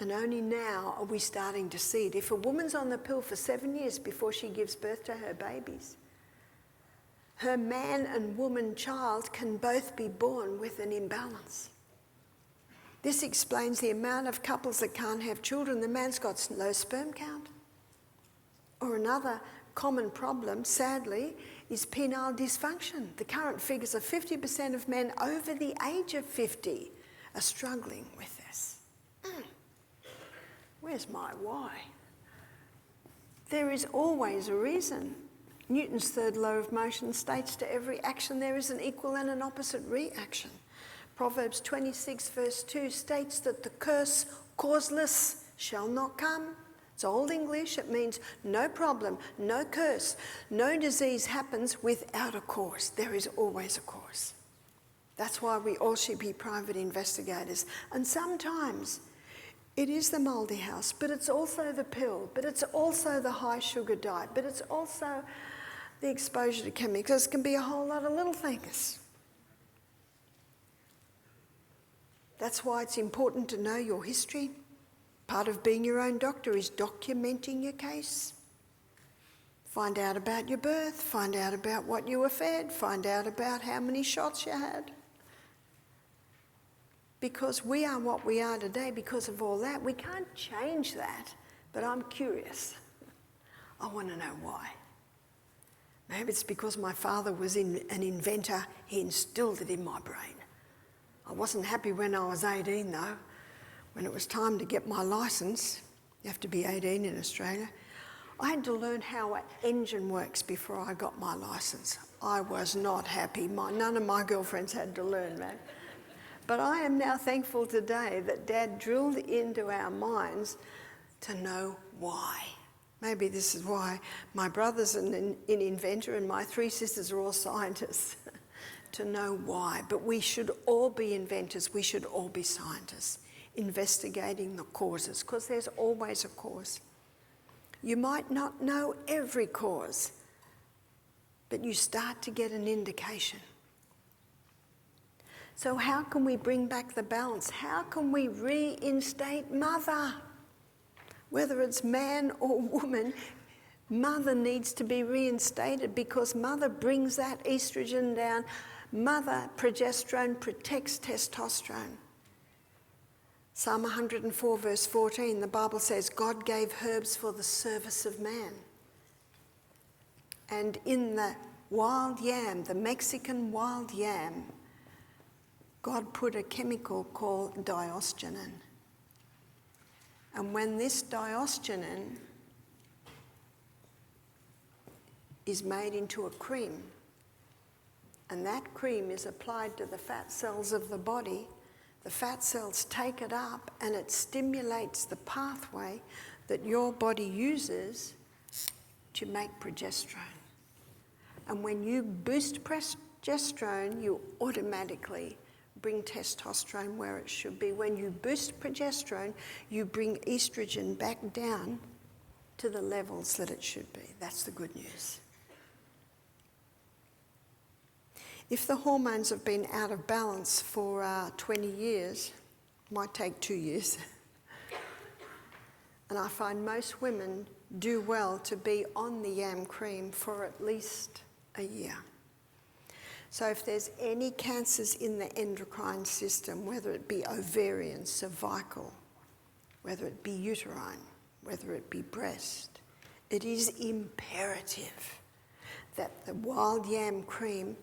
And only now are we starting to see it. If a woman's on the pill for 7 years before she gives birth to her babies, her man and woman child can both be born with an imbalance. This explains the amount of couples that can't have children. The man's got low sperm count. Or another common problem, sadly, is penile dysfunction. The current figures are 50% of men over the age of 50 are struggling with this. Where's my why? There is always a reason. Newton's third law of motion states to every action there is an equal and an opposite reaction. Proverbs 26 verse 2 states that the curse causeless shall not come. It's Old English. It means no problem, no curse, no disease happens without a cause. There is always a cause. That's why we all should be private investigators. And sometimes it is the mouldy house, but it's also the pill, but it's also the high sugar diet, but it's also the exposure to chemicals. It can be a whole lot of little things. That's why it's important to know your history. Part of being your own doctor is documenting your case. Find out about your birth, find out about what you were fed, find out about how many shots you had. Because we are what we are today because of all that. We can't change that, but I'm curious. I want to know why. Maybe it's because my father was an inventor. He instilled it in my brain. I wasn't happy when I was 18 though. When it was time to get my licence, you have to be 18 in Australia, I had to learn how an engine works before I got my licence. I was not happy. None of my girlfriends had to learn that. But I am now thankful today that Dad drilled into our minds to know why. Maybe this is why my brother's an inventor and my 3 sisters are all scientists, to know why. But we should all be inventors, we should all be scientists, investigating the causes, because there's always a cause. You might not know every cause, but you start to get an indication. So how can we bring back the balance? How can we reinstate mother? Whether it's man or woman, mother needs to be reinstated because mother brings that estrogen down. Mother progesterone protects testosterone. Psalm 104 verse 14, the Bible says, God gave herbs for the service of man. And in the wild yam, the Mexican wild yam, God put a chemical called diosgenin. And when this diosgenin is made into a cream, and that cream is applied to the fat cells of the body, the fat cells take it up and it stimulates the pathway that your body uses to make progesterone. And when you boost progesterone, you automatically bring testosterone where it should be. When you boost progesterone, you bring estrogen back down to the levels that it should be. That's the good news. If the hormones have been out of balance for 20 years, might take 2 years, and I find most women do well to be on the yam cream for at least a year. So if there's any cancers in the endocrine system, whether it be ovarian, cervical, whether it be uterine, whether it be breast, it is imperative that the wild yam cream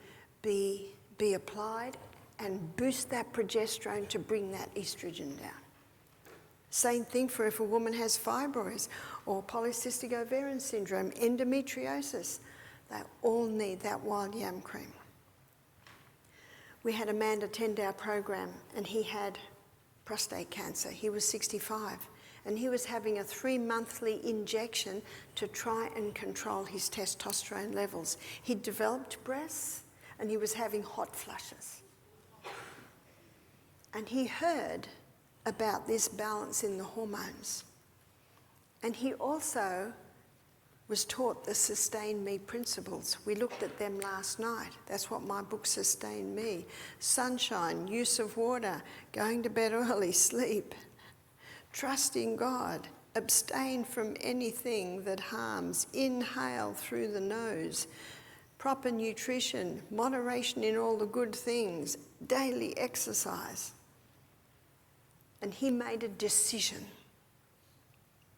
be applied and boost that progesterone to bring that estrogen down. Same thing for if a woman has fibroids or polycystic ovarian syndrome, endometriosis. They all need that wild yam cream. We had a man attend our program and he had prostate cancer. He was 65 and he was having a 3-monthly injection to try and control his testosterone levels. He'd developed breasts and he was having hot flushes. And he heard about this balance in the hormones. And he also was taught the Sustain Me principles. We looked at them last night. That's what my book, Sustain Me. Sunshine, use of water, going to bed early, sleep, trusting God, abstain from anything that harms, inhale through the nose, proper nutrition, moderation in all the good things, daily exercise. And he made a decision.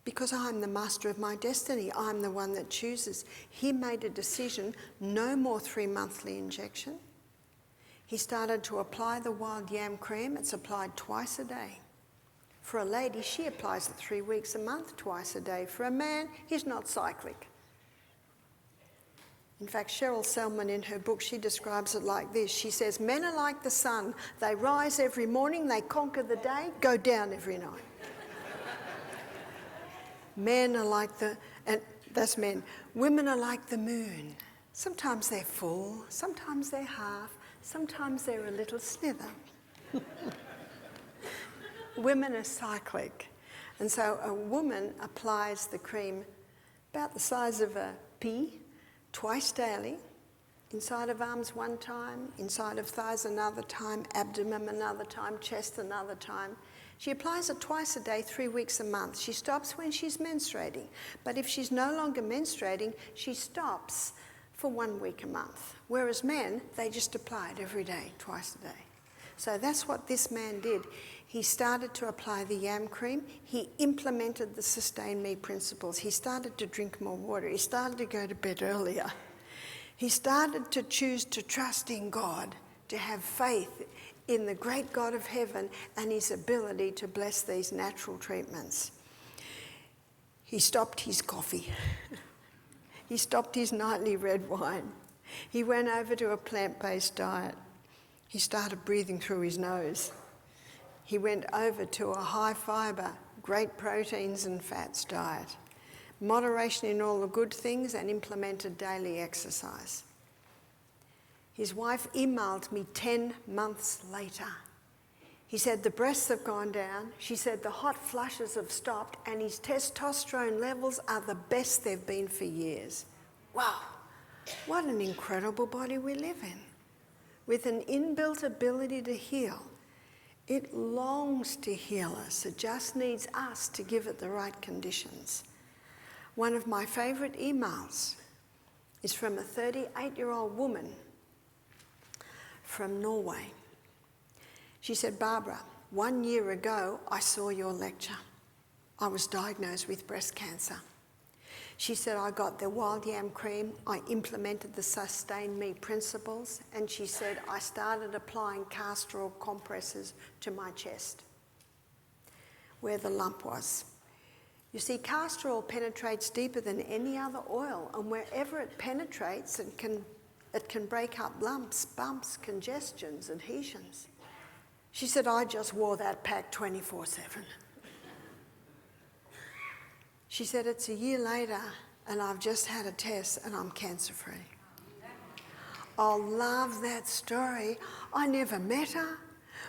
Because I'm the master of my destiny, I'm the one that chooses. He made a decision, no more 3-monthly injection. He started to apply the wild yam cream. It's applied twice a day. For a lady, she applies it 3 weeks a month, twice a day. For a man, he's not cyclic. In fact, Cheryl Selman in her book, she describes it like this. She says, men are like the sun. They rise every morning, they conquer the day, go down every night. Men are like and that's men. Women are like the moon. Sometimes they're full, sometimes they're half, sometimes they're a little slither. Women are cyclic. And so a woman applies the cream about the size of a pea, twice daily, inside of arms 1 time, inside of thighs another time, abdomen another time, chest another time. She applies it twice a day, 3 weeks a month. She stops when she's menstruating. But if she's no longer menstruating, she stops for 1 week a month. Whereas men, they just apply it every day, twice a day. So that's what this man did. He started to apply the yam cream. He implemented the Sustain Me principles. He started to drink more water. He started to go to bed earlier. He started to choose to trust in God, to have faith in the great God of heaven and his ability to bless these natural treatments. He stopped his coffee. He stopped his nightly red wine. He went over to a plant-based diet. He started breathing through his nose. He went over to a high-fibre, great proteins and fats diet, moderation in all the good things, and implemented daily exercise. His wife emailed me 10 months later. He said the breasts have gone down. She said the hot flushes have stopped and his testosterone levels are the best they've been for years. Wow, what an incredible body we live in. With an inbuilt ability to heal. It longs to heal us. It just needs us to give it the right conditions. One of my favourite emails is from a 38-year-old woman from Norway. She said, Barbara, 1 year ago, I saw your lecture. I was diagnosed with breast cancer. She said, I got the wild yam cream, I implemented the Sustain Me principles, and she said, I started applying castor oil compresses to my chest, where the lump was. You see, castor oil penetrates deeper than any other oil, and wherever it penetrates, it can break up lumps, bumps, congestions, adhesions. She said, I just wore that pack 24/7. She said, it's a year later and I've just had a test and I'm cancer-free. I love that story. I never met her.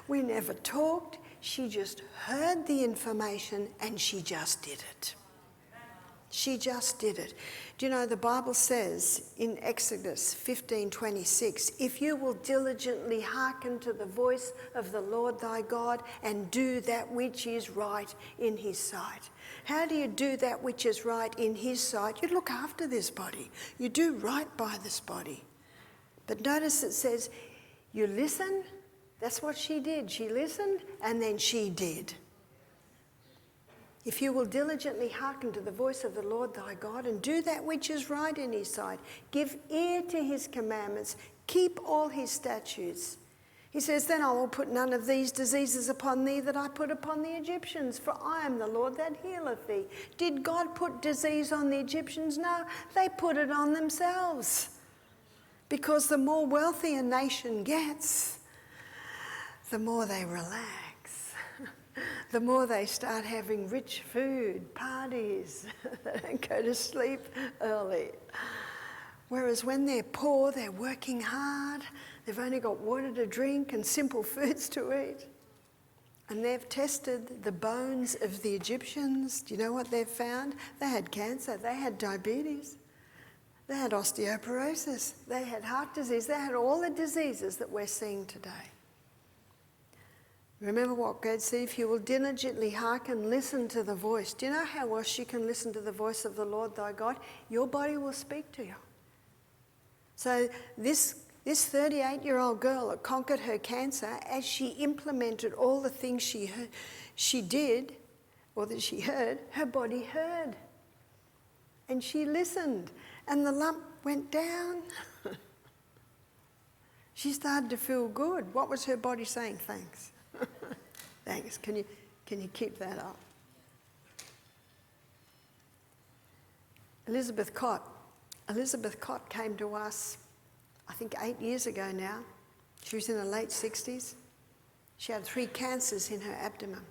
We never talked. She just heard the information and she just did it. She just did it. Do you know, the Bible says in Exodus 15:26, if you will diligently hearken to the voice of the Lord thy God and do that which is right in his sight. How do you do that which is right in his sight? You look after this body. You do right by this body. But notice it says, you listen. That's what she did. She listened and then she did. If you will diligently hearken to the voice of the Lord thy God and do that which is right in his sight, give ear to his commandments, keep all his statutes. He says, then I will put none of these diseases upon thee that I put upon the Egyptians, for I am the Lord that healeth thee. Did God put disease on the Egyptians? No, they put it on themselves. Because the more wealthy a nation gets, the more they relax. The more they start having rich food, parties, they don't go to sleep early. Whereas when they're poor, they're working hard, they've only got water to drink and simple foods to eat. And they've tested the bones of the Egyptians. Do you know what they've found? They had cancer, they had diabetes, they had osteoporosis, they had heart disease, they had all the diseases that we're seeing today. Remember what God said, if you will diligently hearken, listen to the voice. Do you know how else you can listen to the voice of the Lord thy God? Your body will speak to you. So this 38-year-old girl that conquered her cancer, as she implemented all the things she did, or that she heard, her body heard. And she listened, and the lump went down. She started to feel good. What was her body saying? Thanks. Thanks. Can you keep that up? Elizabeth Cott came to us, I think 8 years ago now. She was in her late 60s. She had 3 cancers in her abdomen.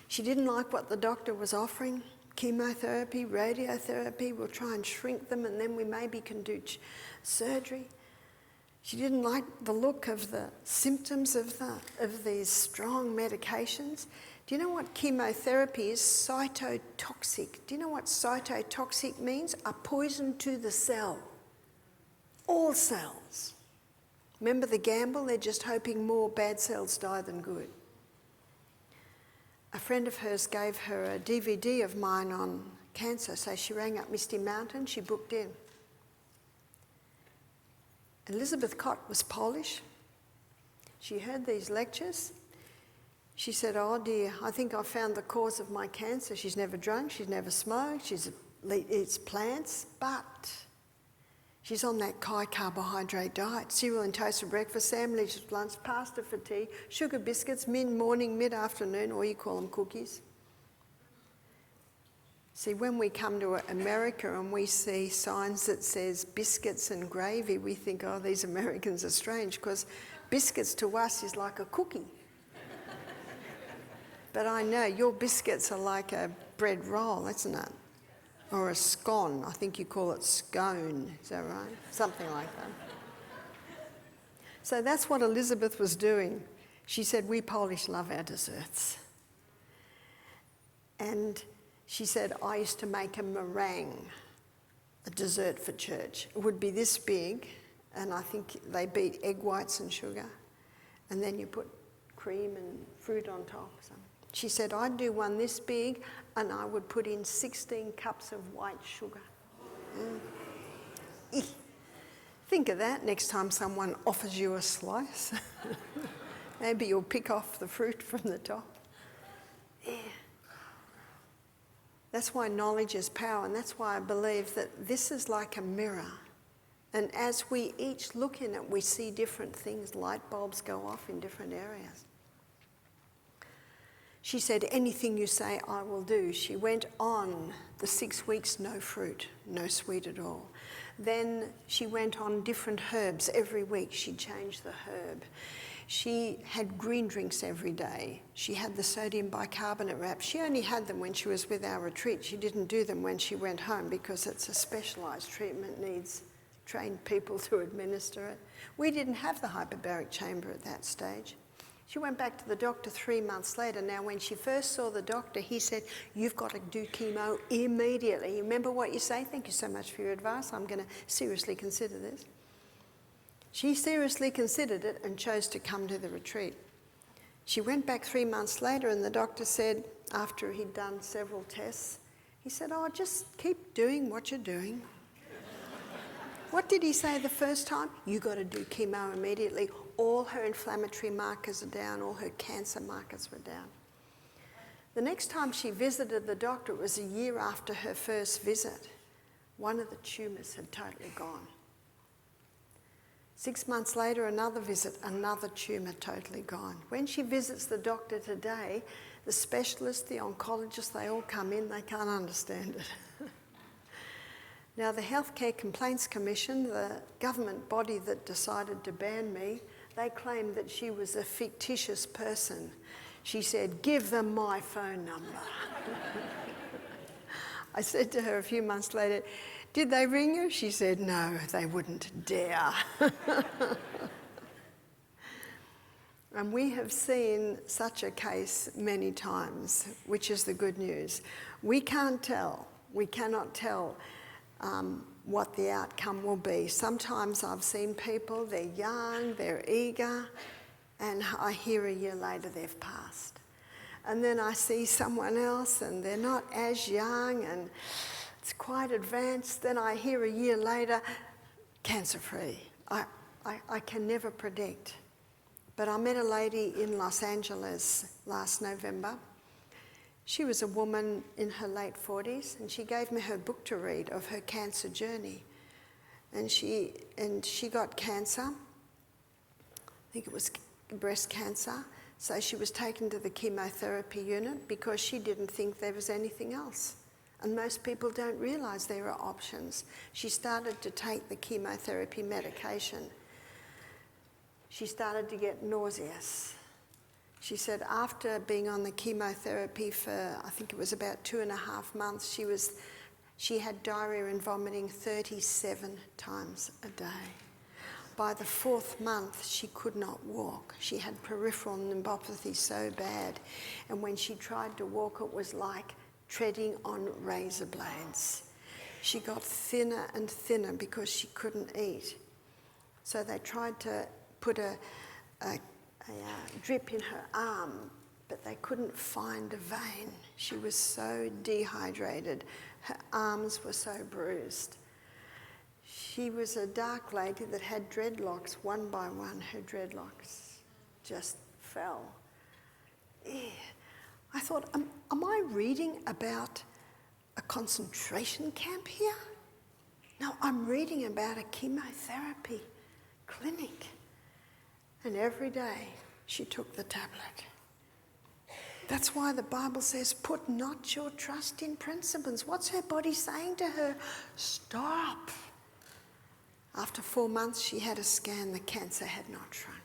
She didn't like what the doctor was offering. Chemotherapy, radiotherapy, we'll try and shrink them and then we maybe can do surgery. She didn't like the look of the symptoms of these strong medications. Do you know what chemotherapy is? Cytotoxic. Do you know what cytotoxic means? A poison to the cell. All cells. Remember the gamble? They're just hoping more bad cells die than good. A friend of hers gave her a DVD of mine on cancer, so she rang up Misty Mountain, she booked in. Elizabeth Cott was Polish. She heard these lectures. She said, oh dear, I think I found the cause of my cancer. She's never drunk, she's never smoked, she eats plants, but she's on that high carbohydrate diet. Cereal and toast for breakfast, sandwiches for lunch, pasta for tea, sugar biscuits, mid-morning, mid-afternoon, or you call them cookies. See, when we come to America and we see signs that says biscuits and gravy, we think, oh, these Americans are strange, because biscuits to us is like a cookie. But I know your biscuits are like a bread roll, isn't it? Or a scone. I think you call it scone. Is that right? Something like that. So that's what Elizabeth was doing. She said, we Polish love our desserts. And she said, I used to make a meringue, a dessert for church. It would be this big, and I think they beat egg whites and sugar, and then you put cream and fruit on top. So she said, I'd do one this big, and I would put in 16 cups of white sugar. Think of that next time someone offers you a slice. Maybe you'll pick off the fruit from the top. Yeah. That's why knowledge is power, and that's why I believe that this is like a mirror. And as we each look in it, we see different things. Light bulbs go off in different areas. She said, anything you say, I will do. She went on the 6 weeks, no fruit, no sweet at all. Then she went on different herbs every week. She changed the herb. She had green drinks every day. She had the sodium bicarbonate wraps. She only had them when she was with our retreat. She didn't do them when she went home because it's a specialised treatment, needs trained people to administer it. We didn't have the hyperbaric chamber at that stage. She went back to the doctor 3 months later. Now, when she first saw the doctor, he said, you've got to do chemo immediately. You remember what you say? Thank you so much for your advice. I'm going to seriously consider this. She seriously considered it and chose to come to the retreat. She went back 3 months later, and the doctor said, after he'd done several tests, he said, oh, just keep doing what you're doing. What did he say the first time? You got to do chemo immediately. All her inflammatory markers are down, all her cancer markers were down. The next time she visited the doctor, it was a year after her first visit. One of the tumours had totally gone. 6 months later, another visit, another tumour totally gone. When she visits the doctor today, the specialists, the oncologists, they all come in, they can't understand it. Now, the Healthcare Complaints Commission, the government body that decided to ban me, they claimed that she was a fictitious person. She said, give them my phone number. I said to her a few months later, did they ring you? She said, no, they wouldn't dare. And we have seen such a case many times, which is the good news. We cannot tell what the outcome will be. Sometimes I've seen people, they're young, they're eager, and I hear a year later they've passed. And then I see someone else and they're not as young and it's quite advanced. Then I hear a year later, cancer-free. I can never predict. But I met a lady in Los Angeles last November. She was a woman in her late 40s, and she gave me her book to read of her cancer journey. And she got cancer. I think it was breast cancer. So she was taken to the chemotherapy unit because she didn't think there was anything else. And most people don't realise there are options. She started to take the chemotherapy medication. She started to get nauseous. She said after being on the chemotherapy for, I think it was about 2.5 months, she had diarrhea and vomiting 37 times a day. By the 4th month, she could not walk. She had peripheral neuropathy so bad. And when she tried to walk, it was like treading on razor blades. She got thinner and thinner because she couldn't eat. So they tried to put a drip in her arm, but they couldn't find a vein. She was so dehydrated. Her arms were so bruised. She was a dark lady that had dreadlocks. One by one, her dreadlocks just fell. I thought, am I reading about a concentration camp here? No, I'm reading about a chemotherapy clinic. And every day she took the tablet. That's why the Bible says, put not your trust in principles. What's her body saying to her? Stop. After 4 months, she had a scan. The cancer had not shrunk.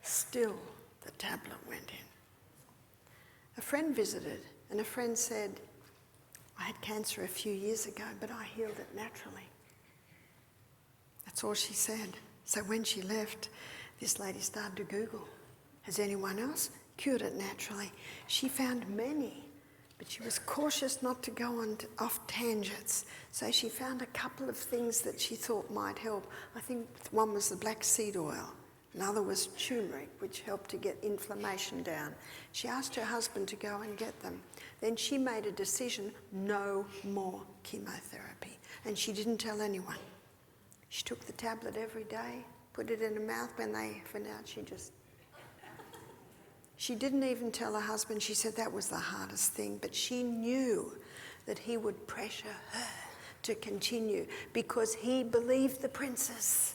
Still, the tablet went in. A friend visited, and a friend said, I had cancer a few years ago, but I healed it naturally. That's all she said. So when she left, this lady started to Google. Has anyone else cured it naturally? She found many, but she was cautious not to go off tangents. So she found a couple of things that she thought might help. I think one was the black seed oil. Another was turmeric, which helped to get inflammation down. She asked her husband to go and get them. Then she made a decision, no more chemotherapy. And she didn't tell anyone. She took the tablet every day, put it in her mouth. When they found out, she just She didn't even tell her husband. She said that was the hardest thing, but she knew that he would pressure her to continue because he believed the princess,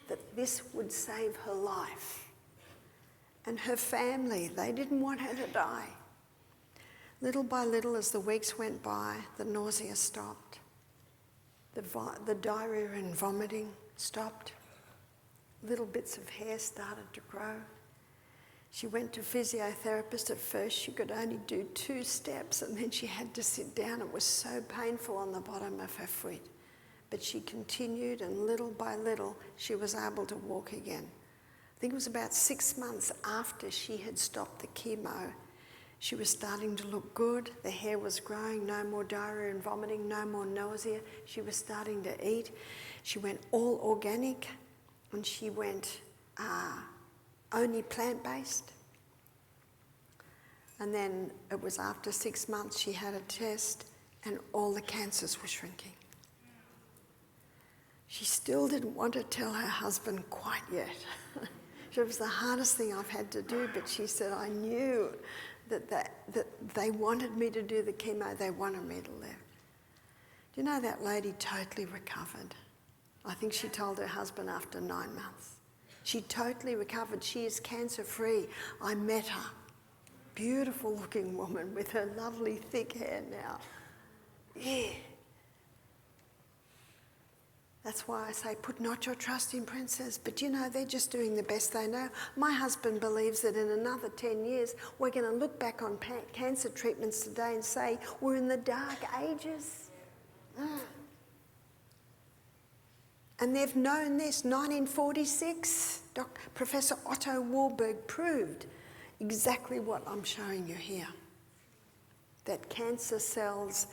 that this would save her life. And her family, they didn't want her to die. Little by little, as the weeks went by, the nausea stopped. The diarrhea and vomiting stopped. Little bits of hair started to grow. She went to physiotherapist. At first she could only do 2 steps and then she had to sit down. It was so painful on the bottom of her foot. But she continued, and little by little she was able to walk again. I think it was about 6 months after she had stopped the chemo. She was starting to look good. The hair was growing, no more diarrhea and vomiting, no more nausea. She was starting to eat. She went all organic, and she went only plant-based. And then it was after 6 months she had a test and all the cancers were shrinking. She still didn't want to tell her husband quite yet. It was the hardest thing I've had to do, but she said, I knew that they wanted me to do the chemo, they wanted me to live. Do you know that lady totally recovered? I think she told her husband after 9 months. She totally recovered. She is cancer-free. I met her. Beautiful looking woman with her lovely thick hair now. Yeah. That's why I say, put not your trust in princes. But you know, they're just doing the best they know. My husband believes that in another 10 years, we're going to look back on cancer treatments today and say, we're in the dark ages. And they've known this. 1946, Professor Otto Warburg proved exactly what I'm showing you here. That cancer cells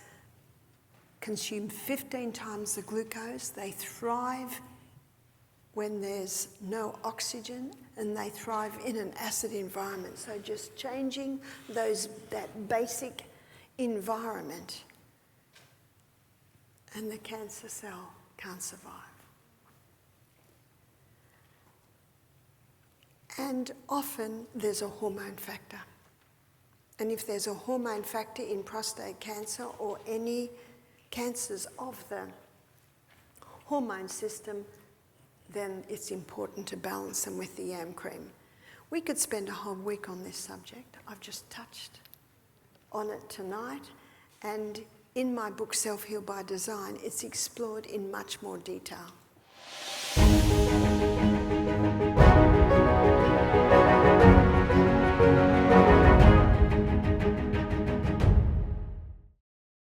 consume 15 times the glucose. They thrive when there's no oxygen, and they thrive in an acid environment. So just changing that basic environment, and the cancer cell can't survive. And often there's a hormone factor. And if there's a hormone factor in prostate cancer or any cancers of the hormone system, then it's important to balance them with the yam cream. We could spend a whole week on this subject. I've just touched on it tonight. And in my book, Self-Heal by Design, it's explored in much more detail.